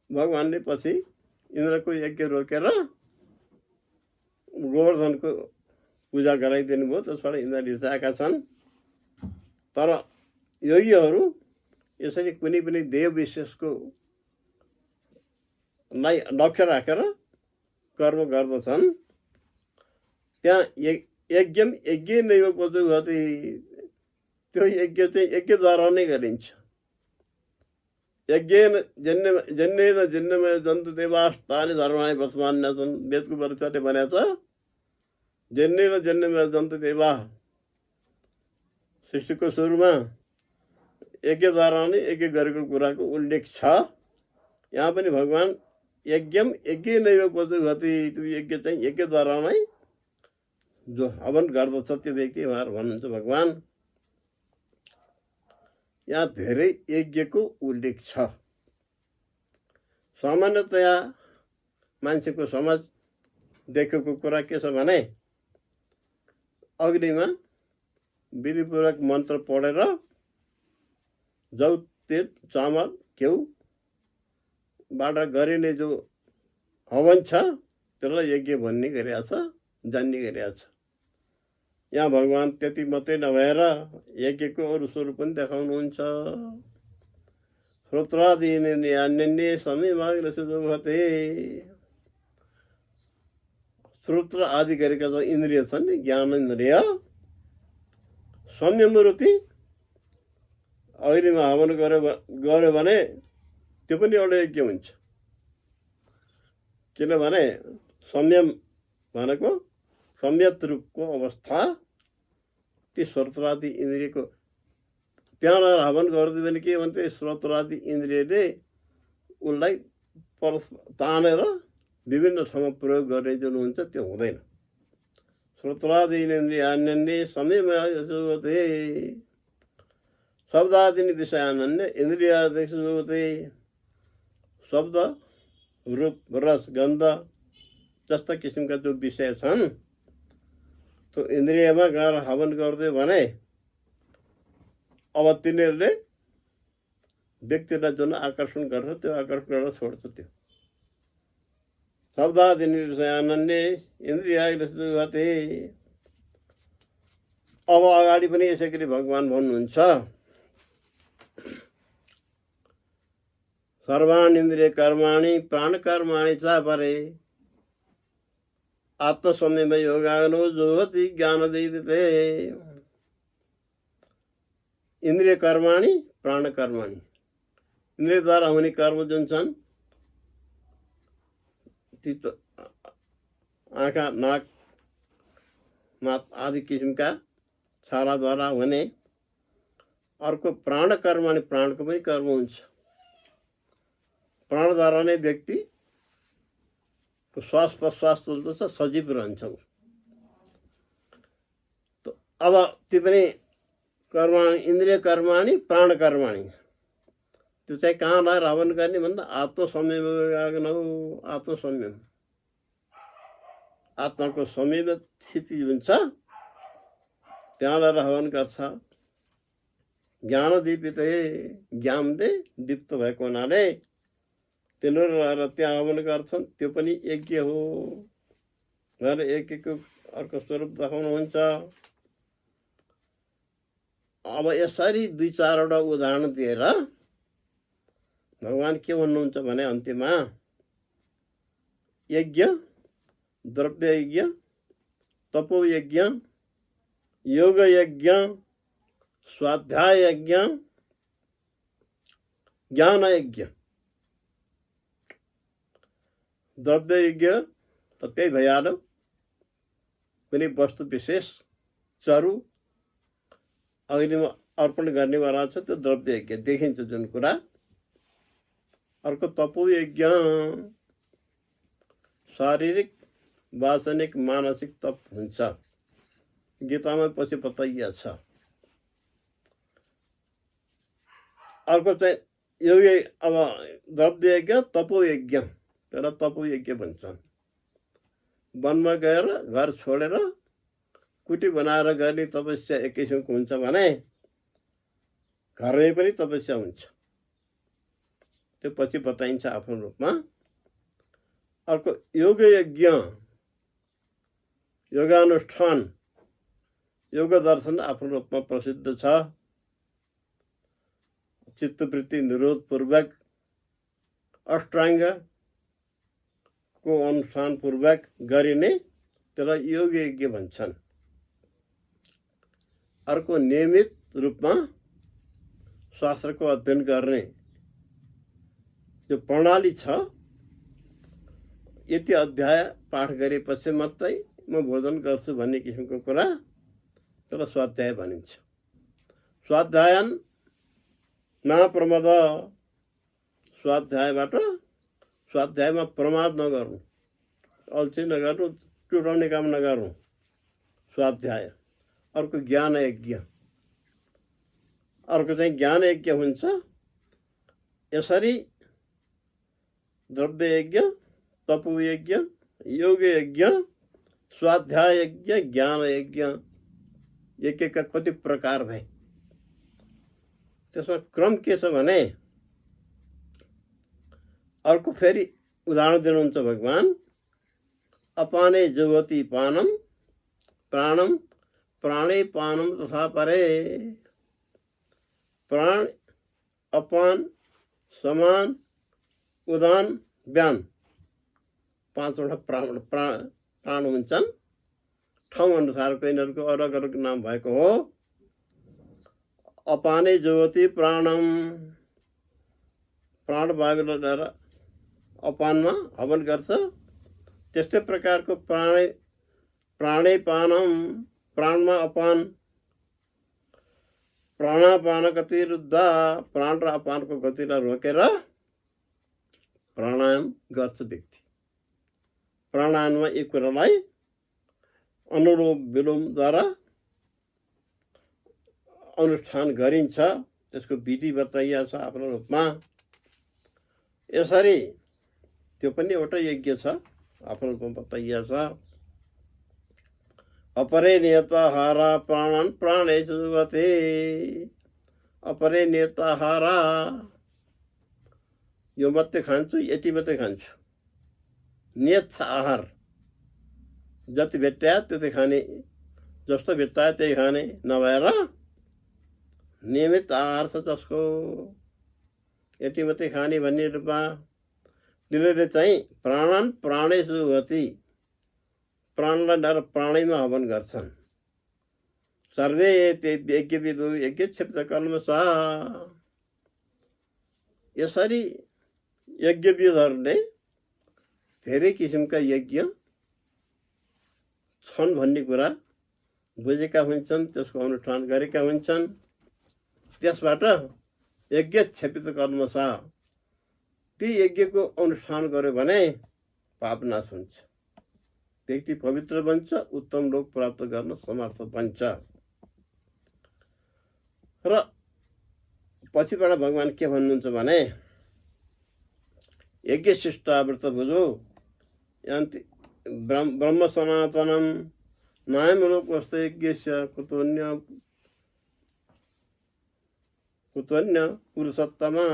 भगवान्ले पछि इन्द्रको यज्ञ रोकेर गोवर्धनको पूजा गराइदिनु भयो। त्यसबाट इन्द्र रिसाएका छन्। तर योगीहरू यसरी कुनै पनि देव विशेषको लाई लक्ष्य राखेर कर्म गर्दछन्। त्यहाँ यज्ञम यज्ञ नैव पशुहते। त्यो यज्ञ चाहिँ यज्ञद्वारा नै गरिन्छ। यज्ञेन जन्येन जन्यमय जन्तु देवास्तानि धर्माणि वर्तमान्यछन्। वेदको वरिष्ठले भनेको छ जन्येन जन्यमय जन्तु देवा। सृष्टिको सुरुमा यज्ञद्वारा नै यज्ञ गरेको कुराको उल्लेख छ। यहाँ पनि भगवान् यज्ञम यज्ञ नैव पशुहते। त्यो यज्ञ चाहिँ यज्ञद्वारा नै जो हवन गर्दछ त्यो व्यक्ति उहाँहरू भन्नुहुन्छ भगवान्। यहाँ धेरै यज्ञको उल्लेख छ। सामान्यतया मान्छेको समाज देखेको कुरा के छ भने अग्निमा विधिपूर्वक मन्त्र पढेर जौ तेल चामल घिउबाट गरिने जो हवन छ त्यसलाई यज्ञ भन्ने गरिएको छ, जान्ने गरिएको छ। यहाँ भगवान् त्यति मात्रै नभएर यज्ञको अरू स्वरूप पनि देखाउनुहुन्छ। श्रोत्रादीन्ये समयमाग्रसुभते। श्रोत्र आदि गरेका जो इन्द्रिय छन् नि, ज्ञान इन्द्रिय, संयम रूपी अग्निमा हवन गर्यो भने त्यो पनि एउटा यज्ञ हुन्छ। किनभने संयम भनेको सम्यक रूपको अवस्था। ती श्रोत्रादि इन्द्रियको त्यहाँ हवन गरिदियो भने के भन्छ, श्रोत्रादि इन्द्रियले उसलाई तानेर विभिन्न ठाउँमा प्रयोग गर्ने जुन हुन्छ त्यो हुँदैन। श्रोत्रादि इन्द्रियान्य समयमाग्रसुभते। शब्दादि विषयान्य इन्द्रियाग्रसुभते। शब्द, रूप, रस, गन्ध जस्ता किसिमका जो विषय छन् त्यो इन्द्रियमा गएर हवन गरिदियो भने अब तिनीहरूले व्यक्तिलाई जुन आकर्षण गर्छ त्यो आकर्षण गरेर छोड्छ। त्यो शब्दादि विषयान्य इन्द्रियाग्रसुभते। अब अगाडि पनि यसै गरी भगवान् भन्नुहुन्छ सर्वाणि इन्द्रिय कर्माणि प्राण कर्माणि च परे आत्मसंयम योगाग्नो जुह्वति ज्ञानदीपिते। इन्द्रिय कर्माणि प्राण कर्माणि। इन्द्रियद्वारा हुने कर्म जुन छन् ती त आँखा, नाक, मात आदि किसिमका छालाद्वारा हुने। अर्को प्राण कर्माणि, प्राणको पनि कर्म हुन्छ। प्राणद्वारा नै व्यक्ति श्वास प्रश्वास चल्दछ, सजीव रहन्छ। अब ती पनि कर्माणि, इन्द्रिय कर्माणि प्राण कर्माणि। त्यो चाहिँ कहाँ लगाएर हवन गर्ने भन्दा आत्मसंयम योगाग्नो। आत्मसंयम, आत्माको संयम स्थिति जुन छ त्यहाँ लगाएर हवन गर्छ। ज्ञान दीपित, ज्ञानले दीप्त भएको हुनाले तिनीहरू रहेर त्यहाँ हवन गर्छन्। त्यो पनि यज्ञ हो भनेर यज्ञको अर्को स्वरूप देखाउनुहुन्छ। अब यसरी दुई चारवटा उदाहरण दिएर भगवान् के भन्नुहुन्छ भने अन्त्यमा यज्ञ, द्रव्य यज्ञ, तपो यज्ञ, योग यज्ञ, स्वाध्याय यज्ञ, ज्ञान यज्ञ। द्रव्य यज्ञ त त्यही भइहाल्यो, कुनै वस्तु विशेष चरु अग्निमा अर्पण गर्नेवाला छ त्यो द्रव्य यज्ञ देखिन्छ जुन कुरा अर्को तपोयज्ञ, शारीरिक वाचनिक मानसिक तप हुन्छ। गीतामा पछि बताइएको छ। अर्को चाहिँ योगी, अब द्रव्ययज्ञ तपोयज्ञ, त्यसलाई तपोयज्ञ भन्छन्। वनमा गएर घर छोडेर कुटी बनाएर गर्ने तपस्या एक किसिमको हुन्छ भने घरमै पनि तपस्या हुन्छ, त्यो पछि बताइन्छ आफ्नो रूपमा। अर्को योगयज्ञ, योगानुष्ठान, योग दर्शन आफ्नो रूपमा प्रसिद्ध छ। चित्तवृत्ति निरोधपूर्वक अष्टाङ्गको अनुष्ठानपूर्वक गरिने, त्यसलाई योगयज्ञ भन्छन्। अर्को नियमित रूपमा शास्त्रको अध्ययन गर्ने जो प्रणाली छ, यति अध्याय पाठ गरेपछि मात्रै म भोजन गर्छु भन्ने किसिमको कुरा, त्यसलाई स्वाध्याय भनिन्छ। स्वाध्यायन नप्रमाद, स्वाध्यायमा प्रमाद नगर्नु, अल्छी नगर्नु, टुटाउने काम नगर्नु, स्वाध्याय। अर्को ज्ञान यज्ञ, अर्को चाहिँ ज्ञान यज्ञ हुन्छ। यसरी द्रव्ययज्ञ, तपोयज्ञ, योगयज्ञ, स्वाध्याय यज्ञ, ज्ञान यज्ञ, यज्ञका कति प्रकार भए। त्यसमा क्रम के छ भने, अर्को फेरि उदाहरण दिनुहुन्छ भगवान। अपाने जुवति पानम प्राणम प्राणे पानम तथा परे। प्राण, अपान, समान, उदान, व्यान, पाँचवटा प्राण हुन्छन्। ठाउँ अनुसारको यिनीहरूको अलग अलग नाम भएको हो। अपाने जुवति प्राणम, प्राण वायुलाई लिएर अपानमा हवन गर्छ। त्यस्तै प्रकारको प्राणे पानम, प्राणमा अपान, प्राणापान गति रुद्धा, प्राण र अपानको गतिलाई रोकेर प्राणायाम गर्छ व्यक्ति। प्राणायाममा यी कुरालाई अनुलोम विलोमद्वारा अनुष्ठान गरिन्छ। त्यसको विधि बताइएको छ आफ्नो रूपमा। यसरी त्यो पनि एउटा यज्ञ छ, आफ्नो रूपमा बताइएको छ। अपरे नियताहारा प्राणन प्राणेषु जुवते। अपरे नियताहारा, यो मात्रै खान्छु, यति मात्रै खान्छु। नियत छ आहार, जति भेट्टायो त्यति खाने, जस्तो भेट्टायो त्यही खाने नभएर नियमित आहार छ जसको, यति मात्रै खाने भन्ने रूपमा तिनीहरूले चाहिँ प्राणन प्राणेषु जुवति, प्राणलाई लिएर प्राणैमा हवन गर्छन्। सर्वे यज्ञविदु यज्ञक्षेप्त कर्मसा। यसरी यज्ञविदहरूले धेरै किसिमका यज्ञ छन् भन्ने कुरा बुझेका हुन्छन्, त्यसको अनुष्ठान गरेका हुन्छन्। त्यसबाट यज्ञक्षेपित कर्मसा, ती यज्ञको अनुष्ठान गर्यो भने पाप नाश हुन्छ, व्यक्ति पवित्र बन्छ, उत्तम लोक प्राप्त गर्न समर्थ बन्छ। र पछिबाट भगवान के भन्नुहुन्छ भने, यज्ञ शिष्टाव्रत भुजो यान्ति ब्रह्म सनातनम नायम लोकस्थ यज्ञस्य कुतोन्य पुरुषोत्तमा।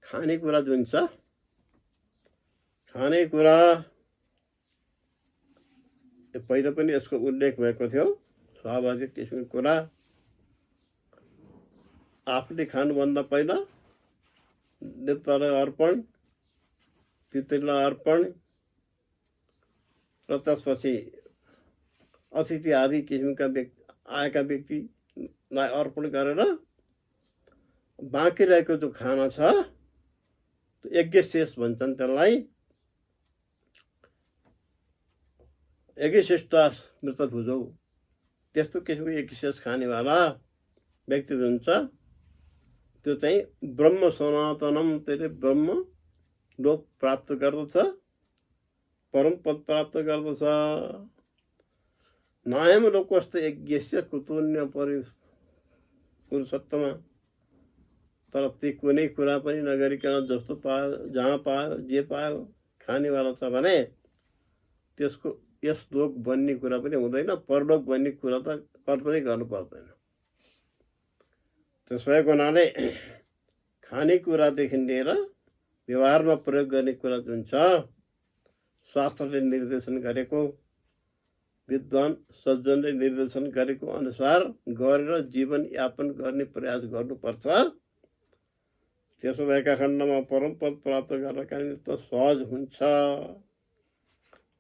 खानेकुरा जुन छ, खानेकुरा पहिला पनि यसको उल्लेख भएको थियो। स्वाभाविक किसिमको कुरा, आफूले खानुभन्दा पहिला देवतालाई अर्पण, पितृलाई अर्पण, र त्यसपछि अतिथि आदि किसिमका आएका व्यक्तिलाई अर्पण गरेर बाँकी रहेको जो खाना छ यज्ञ शेष भन्छन्। त्यसलाई यज्ञ शिष्टाव्रत भुजौ। त्यस्तो किसिमको यज्ञ शेष खानेवाला व्यक्ति हुन्छ, त्यो चाहिँ ब्रह्म सनातनम, त्यसले ब्रह्म लोक प्राप्त गर्दछ, परम पद प्राप्त गर्दछ। नायम लोकस्थ यज्ञस्य कुतुन्य पुरुषोत्तम। तर ती कुनै कुरा पनि नगरिकन जस्तो पायो, जहाँ पायो, जे पायो खानेवाला छ भने त्यसको यस लोक बन्ने कुरा पनि हुँदैन, परलोक बन्ने कुरा त कल्पनै गर्नु पर्दैन। त्यसो भएको हुनाले खानेकुरादेखि लिएर व्यवहारमा प्रयोग गर्ने कुरा जुन छ, शास्त्रले निर्देशन गरेको, विद्वान सज्जनले निर्देशन गरेको अनुसार गरेर जीवन यापन गर्ने प्रयास गर्नुपर्छ। त्यसो भएका खण्डमा परम पद प्राप्त गर्नका निमित्त सहज हुन्छ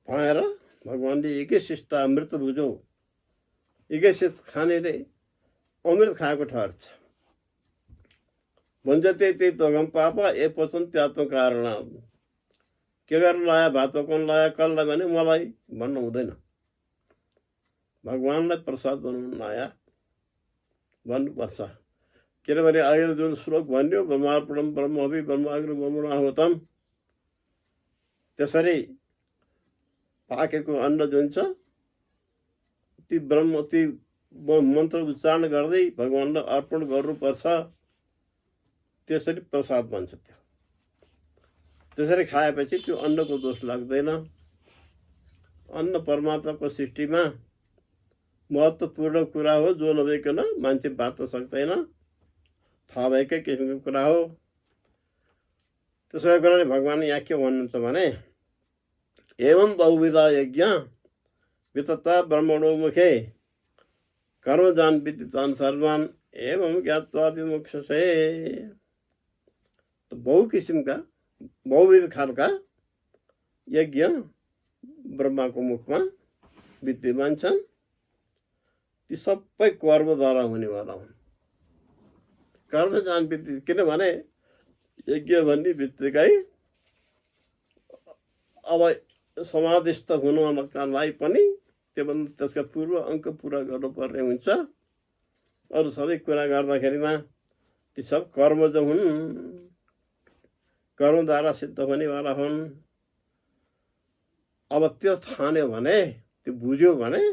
भनेर भगवान्ले एकैशिष्ट अमृत बुझो, एकैशिष्ट खानेले अमृत खाएको ठहर्छ। भन्छ त्यही तगम पाप ए पचन त्यात्म कारण। के गर्न लाया, भात पकाउन लाया, कसलाई भने मलाई भन्नु हुँदैन, भगवान्लाई प्रसाद बनाउन लाया भन्नुपर्छ। किनभने अहिले जुन श्लोक भन्यो, ब्रह्मार्पणम ब्रह्मभि ब्रह्माग्नि ब्रह्मणाहुतम, त्यसरी पाकेको अन्न जुन छ ती मन्त्र उच्चारण गर्दै भगवान्लाई अर्पण गर्नुपर्छ। त्यसरी प्रसाद बन्छ। त्यो त्यसरी खाएपछि त्यो अन्नको दोष लाग्दैन। अन्न परमात्माको सृष्टिमा महत्त्वपूर्ण कुरा हो, जो नभइकन मान्छे बाँच्न सक्दैन, थाहा भएकै किसिमको कुरा हो। त्यसो कारणले भगवान् यहाँ के भन्नुहुन्छ भने एवं बहुविधा यज्ञ वितता ब्रह्मणो मुखे कर्मजान विदितान् सर्वान् एवं ज्ञात्वा विमुक्षसे। तो बहु किसिमका बहुविध खालका यज्ञ ब्रह्माको मुखमा विद्यमान छन्। ती सबै कर्मद्वारा हुनेवाला हुन्। कर्मजान विधि, किनभने यज्ञ भन्ने बित्तिकै अब समाधिस्थ हुनका लागि पनि त्योभन्दा त्यसका पूर्व अङ्क पुरा गर्नुपर्ने हुन्छ। अरू सबै कुरा गर्दाखेरिमा ती सब कर्मज हुन्, कर्मद्वारा सिद्ध हुनेवाला हुन्। अब त्यो ठान्यो भने, त्यो बुझ्यो भने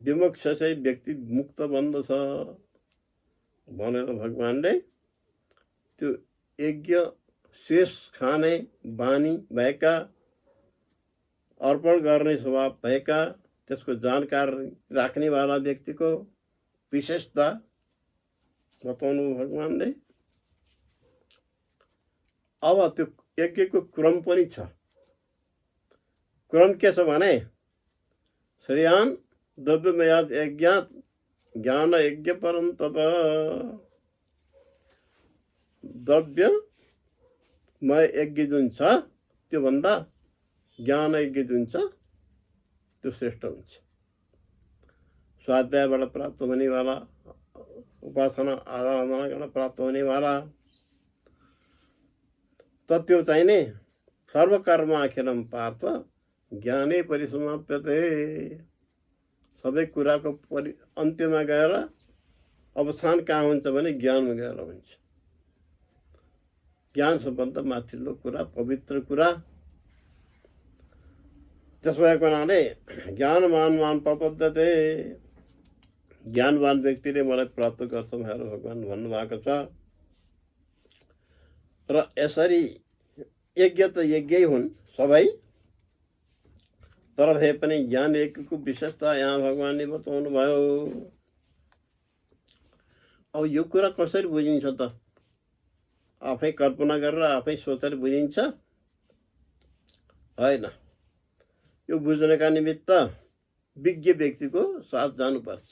विमुक्ष चाहिँ व्यक्ति मुक्त बन्दछ भनेर भगवान्ले त्यो यज्ञ शेष खाने बानी भएका, अर्पण गर्ने स्वभाव भएका, त्यसको जानकारी राख्नेवाला व्यक्तिको विशेषता बताउनु भगवान्ले। अब त्यो यज्ञको क्रम पनि छ। क्रम के छ भने श्रेयान् द्रव्यमयात् यज्ञात् ज्ञान यज्ञ परं तप। द्रव्यमय यज्ञ जुन छ त्योभन्दा ज्ञान यज्ञ जुन छ त्यो श्रेष्ठ हुन्छ। स्वाध्यायबाट प्राप्त हुनेवाला, उपासना आराधनाबाट प्राप्त हुनेवाला त त्यो चाहिँ नि सर्वकर्म अखिलम पार्थ ज्ञानै परिसमाप्यते। सबै कुराको अन्त्यमा गएर अवसान कहाँ हुन्छ भने ज्ञानमा गएर हुन्छ। ज्ञान सबभन्दा माथिल्लो कुरा, पवित्र कुरा। त्यसो भएको हुनाले ज्ञानवान प्रपद्यते, ज्ञानवान व्यक्तिले मलाई प्राप्त गर्छ भनेर भगवान् भन्नुभएको छ। र यसरी यज्ञ त यज्ञै हुन् सबै, तर भए पनि ज्ञान यज्ञको विशेषता यहाँ भगवान्ले बताउनु भयो। अब यो कुरा कसरी बुझिन्छ त? आफै कल्पना गरेर आफै सोचेर बुझिन्छ? होइन। यो बुझ्नका निमित्त विज्ञ व्यक्तिको साथ जानुपर्छ।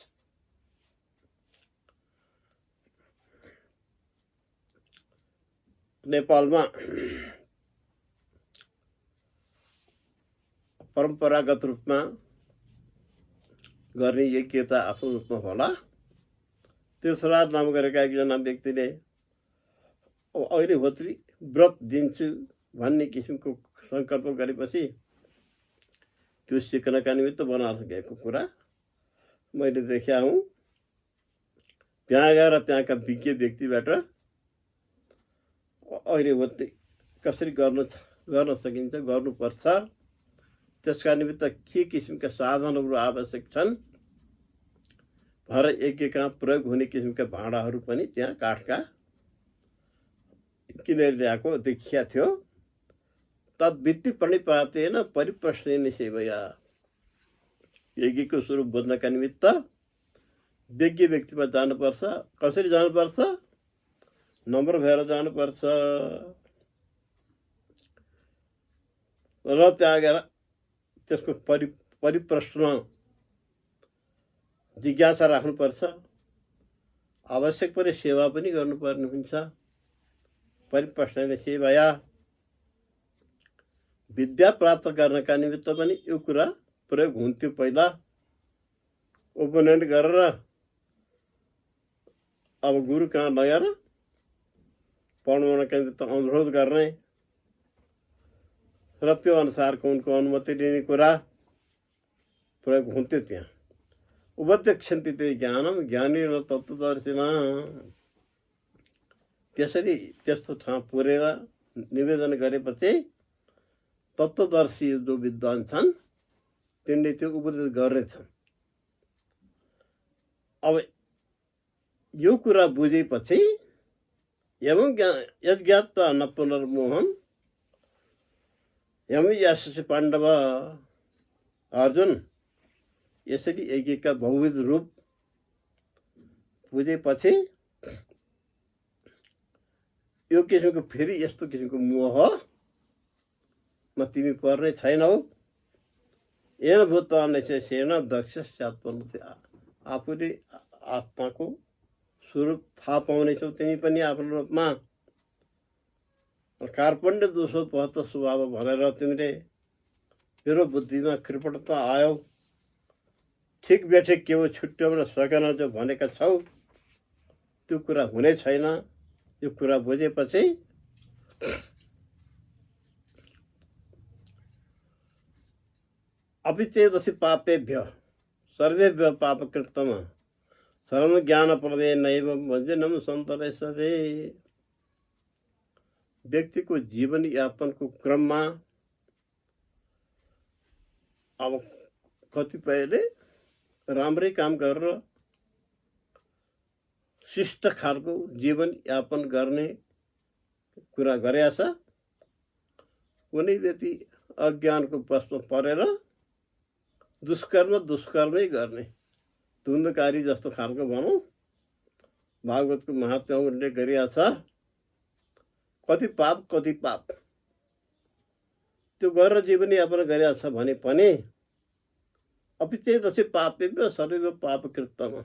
नेपालमा परम्परागत रूपमा गर्ने यज्ञ त आफ्नो रूपमा होला। तीर्थराज नाम गरेका एकजना व्यक्तिले अब अहिले होत्री व्रत दिन्छु भन्ने किसिमको सङ्कल्प गरेपछि त्यो सिक्नका निमित्त बनारस गएको कुरा मैले देखा हुँ। त्यहाँ गएर त्यहाँका विज्ञ व्यक्तिबाट अहिले कसरी गर्न सकिन्छ, गर्नुपर्छ, त्यसका निमित्त के किसिमका साधनहरू आवश्यक छन् भएर यज्ञका प्रयोग हुने किसिमका भाँडाहरू पनि त्यहाँ काठका किनेर ल्याएको देखिया थियो। तद्वित्ति प्रणिपातेन परिप्रश्नेन सेवया। यज्ञको स्वरूप बुझ्नका निमित्त विज्ञ व्यक्तिमा जानुपर्छ। कसरी जानुपर्छ? नम्र भएर जानुपर्छ र त्यहाँ गएर त्यसको परिप्रश्न जिज्ञासा राख्नुपर्छ। आवश्यक परे सेवा पनि गर्नुपर्ने हुन्छ। परिप्रश्नले सेवाया। विद्या प्राप्त गर्नका निमित्त पनि यो कुरा प्रयोग हुन्थ्यो। पहिला उपनयन गरेर अब गुरु कहाँ लगेर पढाउनका निमित्त अनुरोध गर्ने र त्यो अनुसारको उनको अनुमति लिने कुरा प्रयोग हुन्थ्यो त्यहाँ। उपदेक्षन्ति ते ज्ञानम ज्ञानेन तत्त्वदर्शिना। त्यसरी त्यस्तो ठाउँ पुरेर निवेदन गरेपछि तत्त्वदर्शी जो विद्वान छन् तिनले त्यो उपदेश गर्नेछन्। अब यो कुरा बुझेपछि एवं यज्ञात्वा न पुनर्मोहन यमयास्य पाण्डव। अर्जुन, यसरी यज्ञका बहुविध रूप बुझेपछि यो किसिमको फेरि यस्तो किसिमको मोहमा तिमी पर्ने छैनौ। येन भूतानि शेषेण दक्षस्यात्मनो। आफूले आत्माको स्वरूप थाहा पाउनेछौ तिमी पनि आफ्नो रूपमा। कार्पण्य दोषो पहत स्वभाव भनेर तिमीले मेरो बुद्धिमा कृपणता आयो, ठिक बेठिक के हो छुट्याउन सकेन जो भनेका छौ त्यो कुरा हुने छैन। यो कुरा बुझेपछि अपिचेदसि पापेभ्य सर्वेभ्य पापकृतम सर्व ज्ञान प्रदे नैव भजनम सन्तरेषते। व्यक्तिको जीवन यापनको क्रममा अब कतिपयले राम्रै काम गरेर शिष्ट खालको जीवन यापन गर्ने कुरा गरेका छ। कुनै व्यक्ति अज्ञानको पशमा परेर दुष्कर्मै गर्ने धुन्धकारी जस्तो खालको भनौँ भागवतको महात्म्यमा उल्लेख गरिएको छ। कति पाप त्यो गरेर जीवन यापन गरिएको छ भने पनि अपिचेदसि पापेभ्य सर्वैव पापकृतम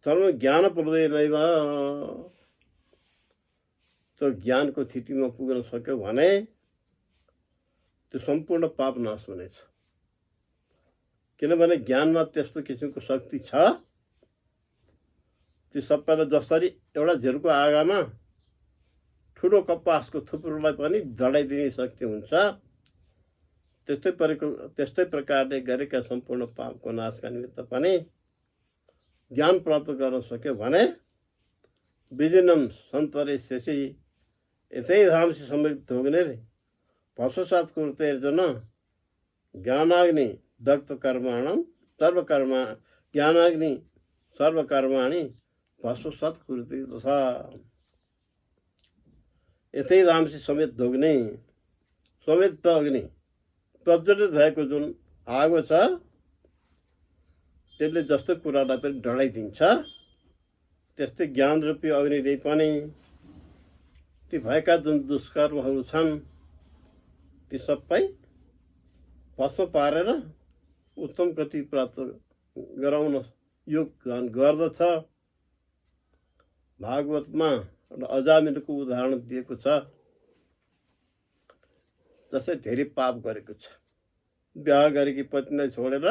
सर्व ज्ञान प्रदयनैव। त्यो ज्ञानको स्थितिमा पुग्न सक्यो भने त्यो सम्पूर्ण पाप नाश हुनेछ। किनभने ज्ञानमा त्यस्तो किसिमको शक्ति छ। त्यो सबैलाई जसरी एउटा झिल्को आगामा ठुलो कपासको थुप्रोलाई पनि जडाइदिने शक्ति हुन्छ, त्यस्तै प्रकारले गरेका सम्पूर्ण पापको नाशका निमित्त पनि ज्ञान प्राप्त गर्न सक्यो भने विजनम सन्तरेषते यतै धामसि संयुक्त होगने पश्चात कुरुते अर्जुन ज्ञानाग्नि दग्ध कर्माणं ज्ञानाग्नि सर्वकर्माणि पश्चात कुरुते तथा। यतै धामसि संयुक्त होगने संयुक्त अग्नि प्रज्वलित भएको जुन आगो छ त्यसले जस्तो कुरालाई पनि ढलाइदिन्छ, त्यस्तै ज्ञान रूपी अग्निले पनि ती भएका जुन दुष्कर्महरू छन् ती सबै भस्म पारेर उत्तम गति प्राप्त गराउन योगदान गर्दछ। भागवतमा अजामिलको उदाहरण दिएको छ। जसले धेरै पाप गरेको छ, बिहा गरेकी पत्नीलाई छोडेर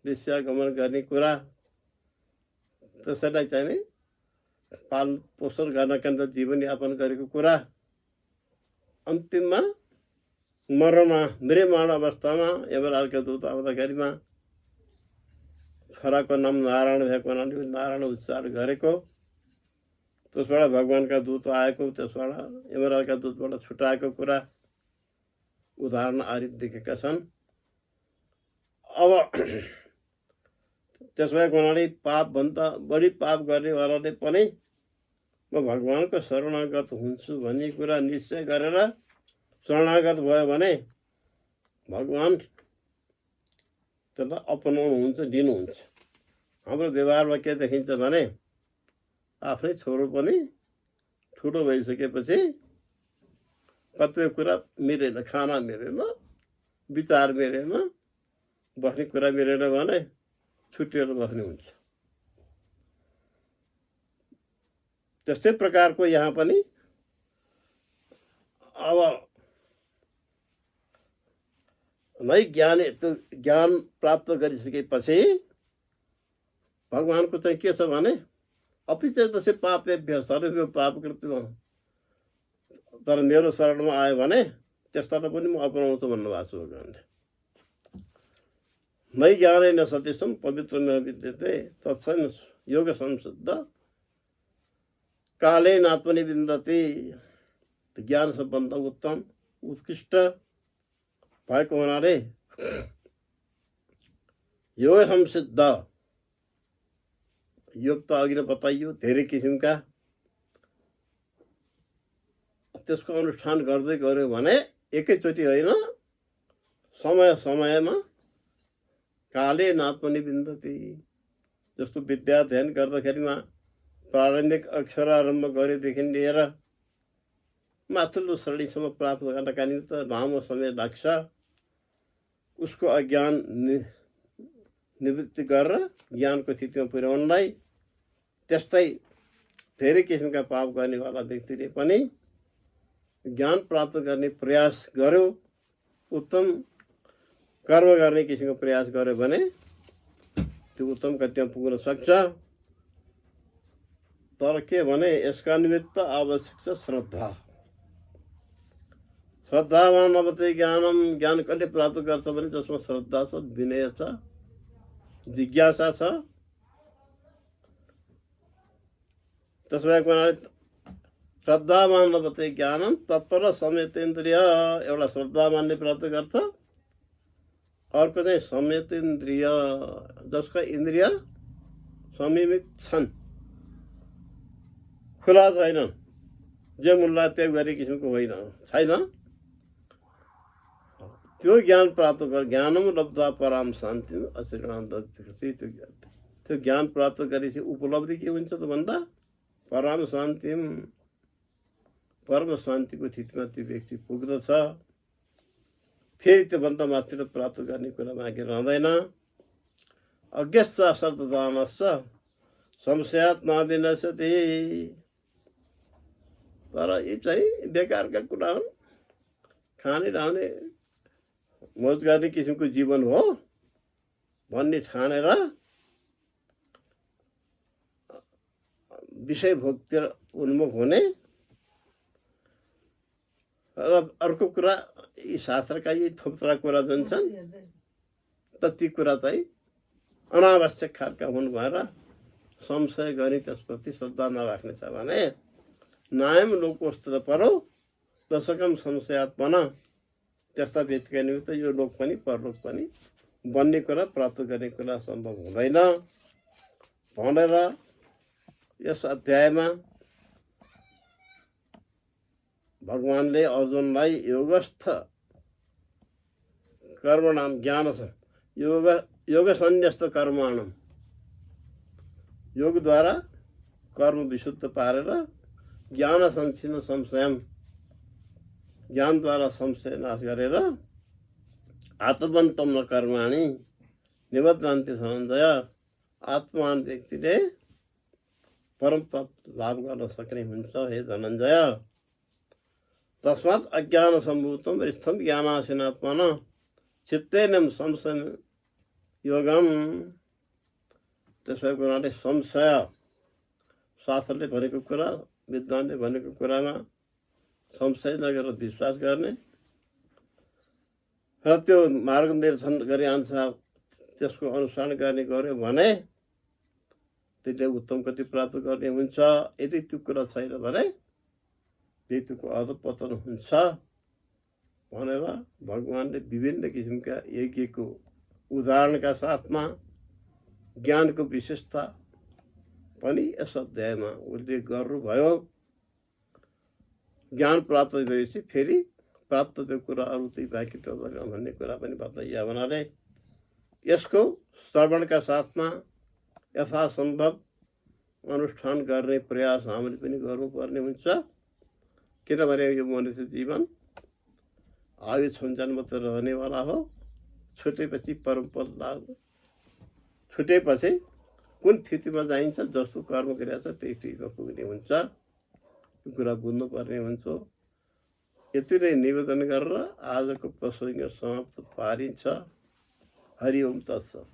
वेश्यागमन गर्ने कुरा, त्यसैलाई चाहिँ पालन पोषण गर्नका निम्ति जीवनयापन गरेको कुरा, अन्तिममा म्रियमाण अवस्थामा यमराजका दूत आउँदाखेरिमा छोराको नाम नारायण भएको हुनाले नारायण उच्चार गरेको, त्यसबाट भगवान्का दूत आएको, त्यसबाट यमराजका दूतबाट छुटाएको कुरा उदाहरण आदि देखेका छन्। अब त्यसो भएको हुनाले पापभन्दा बढी पाप गर्नेवालाले पनि म भगवान्को शरणागत हुन्छु भन्ने कुरा निश्चय गरेर शरणागत भयो भने भगवान् त्यसलाई अपनाउनुहुन्छ, दिनुहुन्छ। हाम्रो व्यवहारमा के देखिन्छ भने आफ्नै छोरो पनि ठुलो भइसकेपछि कतिपय कुरा मिलेन, खाना मिलेन, विचार मिलेन, बस्ने कुरा मिलेन भने छुट्टिएर बस्ने हुन्छ। त्यस्तै प्रकारको यहाँ पनि अब नै ज्ञान प्राप्त गरिसकेपछि भगवान्को चाहिँ के छ भने अपिचेतस्य पापेभ्य सर्वेभ्यो पापकृत्यम, तर मेरो शरणमा आयो भने त्यस्तालाई पनि म अपनाउँछु भन्नुभएको छ भगवान्ले। नै ज्ञानै न सतीसम पवित्रम विद्यते तत्सन् योग संशुद्ध काले नात्मनि विन्दति। ज्ञान सबभन्दा उत्तम उत्कृष्ट भएको हुनाले योग संसिद्ध, योग त अघि नै बताइयो धेरै किसिमका, त्यसको अनुष्ठान गर्दै गऱ्यो भने एकैचोटि होइन, समय समयमा काले नात्मनि विन्दति। जस्तो विद्या अध्ययन गर्दाखेरिमा प्रारम्भिक अक्षरारम्भ गरेदेखि लिएर माथिल्लो श्रेणीसम्म प्राप्त गर्नका निमित्त लामो समय लाग्छ। उसको अज्ञान निवृत्ति गरेर ज्ञानको स्थितिमा पुर्याउनलाई त्यस्तै धेरै किसिमका पाप गर्नेवाला व्यक्तिले पनि ज्ञान प्राप्त गर्ने प्रयास गर्यो, उत्तम कर्म गर्ने किसिमको प्रयास गर्यो भने त्यो उत्तम गतिमा पुग्न सक्छ। तर के भने यसका निमित्त आवश्यक छ श्रद्धा। श्रद्धावान लभते ज्ञानम, ज्ञान कहिले प्राप्त गर्छ भने जसमा श्रद्धा छ, विनय छ, जिज्ञासा छ। त्यसो भएको हुनाले श्रद्धावान लभते ज्ञानम तत्पर संयतेन्द्रिय, एउटा श्रद्धावानले प्राप्त गर्छ, अर्को चाहिँ संयतेन्द्रिय जसका इन्द्रिय संयमित छन्, खुला छैनन्, जे मुल्ला त्यो गरी किसिमको होइन, छैन। त्यो ज्ञान प्राप्त गर, ज्ञानम लब्धा पराम शान्ति अचिरान्त। त्यो ज्ञान प्राप्त गरेपछि उपलब्धि के हुन्छ त भन्दा पराम शान्ति, परम शान्तिको स्थितिमा त्यो व्यक्ति पुग्दछ। फेरि त्योभन्दा माथिबाट प्राप्त गर्ने कुरा बाँकी रहँदैन। अज्ञश्च अश्रद्धदानश्च संशयात् नविनश्यति। तर यी चाहिँ बेकारका कुरा हुन्, खाने रहने मौज गर्ने किसिमको जीवन हो भन्ने ठानेर विषय भोगतिर उन्मुख हुने र अर्को कुरा यी शास्त्रका यी थोप्रा कुरा जुन छन् त ती कुरा चाहिँ अनावश्यक खालका हुन् भएर संशय गरी त्यसप्रति श्रद्धा नराख्ने छ भने नायम लोकोस्त्र परो दशकम संशयात्मना, त्यस्ता व्यक्तिका निमित्त यो लोक पनि परलोक पनि बन्ने कुरा, प्राप्त गर्ने कुरा सम्भव हुँदैन भनेर यस अध्यायमा भगवानले अर्जुनलाई योगस्थ कर्मणाम ज्ञान योग सन्न्यस्त कर्माणम, योगद्वारा कर्म विशुद्ध पारेर ज्ञान संचिन संशयम, ज्ञानद्वारा संशय नाश गरेर आत्मवन्तं न कर्माणि निबद्धन्ति धनञ्जय, आत्मान व्यक्तिले परम पद लाभ गर्न सक्ने हुन्छ हे धनञ्जय। तस्मात् अज्ञान सम्भूतं हृस्थं ज्ञानासीनात्मना चित्तेन संशय योगम। त्यसो हुनाले संशय शास्त्रले भनेको कुरा, विद्वानले भनेको कुरामा संशय नगरेर विश्वास गर्ने र त्यो मार्गदर्शन गरे अनुसार त्यसको अनुसरण गर्ने गर्यो भने त्यसले उत्तम गति प्राप्त गर्ने हुन्छ। यदि त्यो कुरा छैन भने व्यक्तिको अधपतन हुन्छ भनेर भगवान्ले विभिन्न किसिमका यज्ञको उदाहरणका साथमा ज्ञानको विशेषता पनि यस अध्यायमा उल्लेख गर्नुभयो। ज्ञान प्राप्त भएपछि फेरि प्राप्त भएको कुराहरू त्यही बाँकी त भन्ने कुरा पनि बताइया हुनाले यसको श्रवणका साथमा यथासम्भव अनुष्ठान गर्ने प्रयास हामीले पनि गर्नुपर्ने हुन्छ। किनभने यो मनुष्य जीवन आयु छन्जन मात्र रहनेवाला हो। छुटेपछि परमपद लाभ, छुटेपछि कुन स्थितिमा जाइन्छ, जस्तो कर्म गरिरहेको छ त्यही स्थितिमा पुग्ने हुन्छ। यो कुरा बुझ्नुपर्ने हुन्छ। यति नै निवेदन गरेर आजको प्रसङ्ग समाप्त पारिन्छ। हरि ओम तत्सत।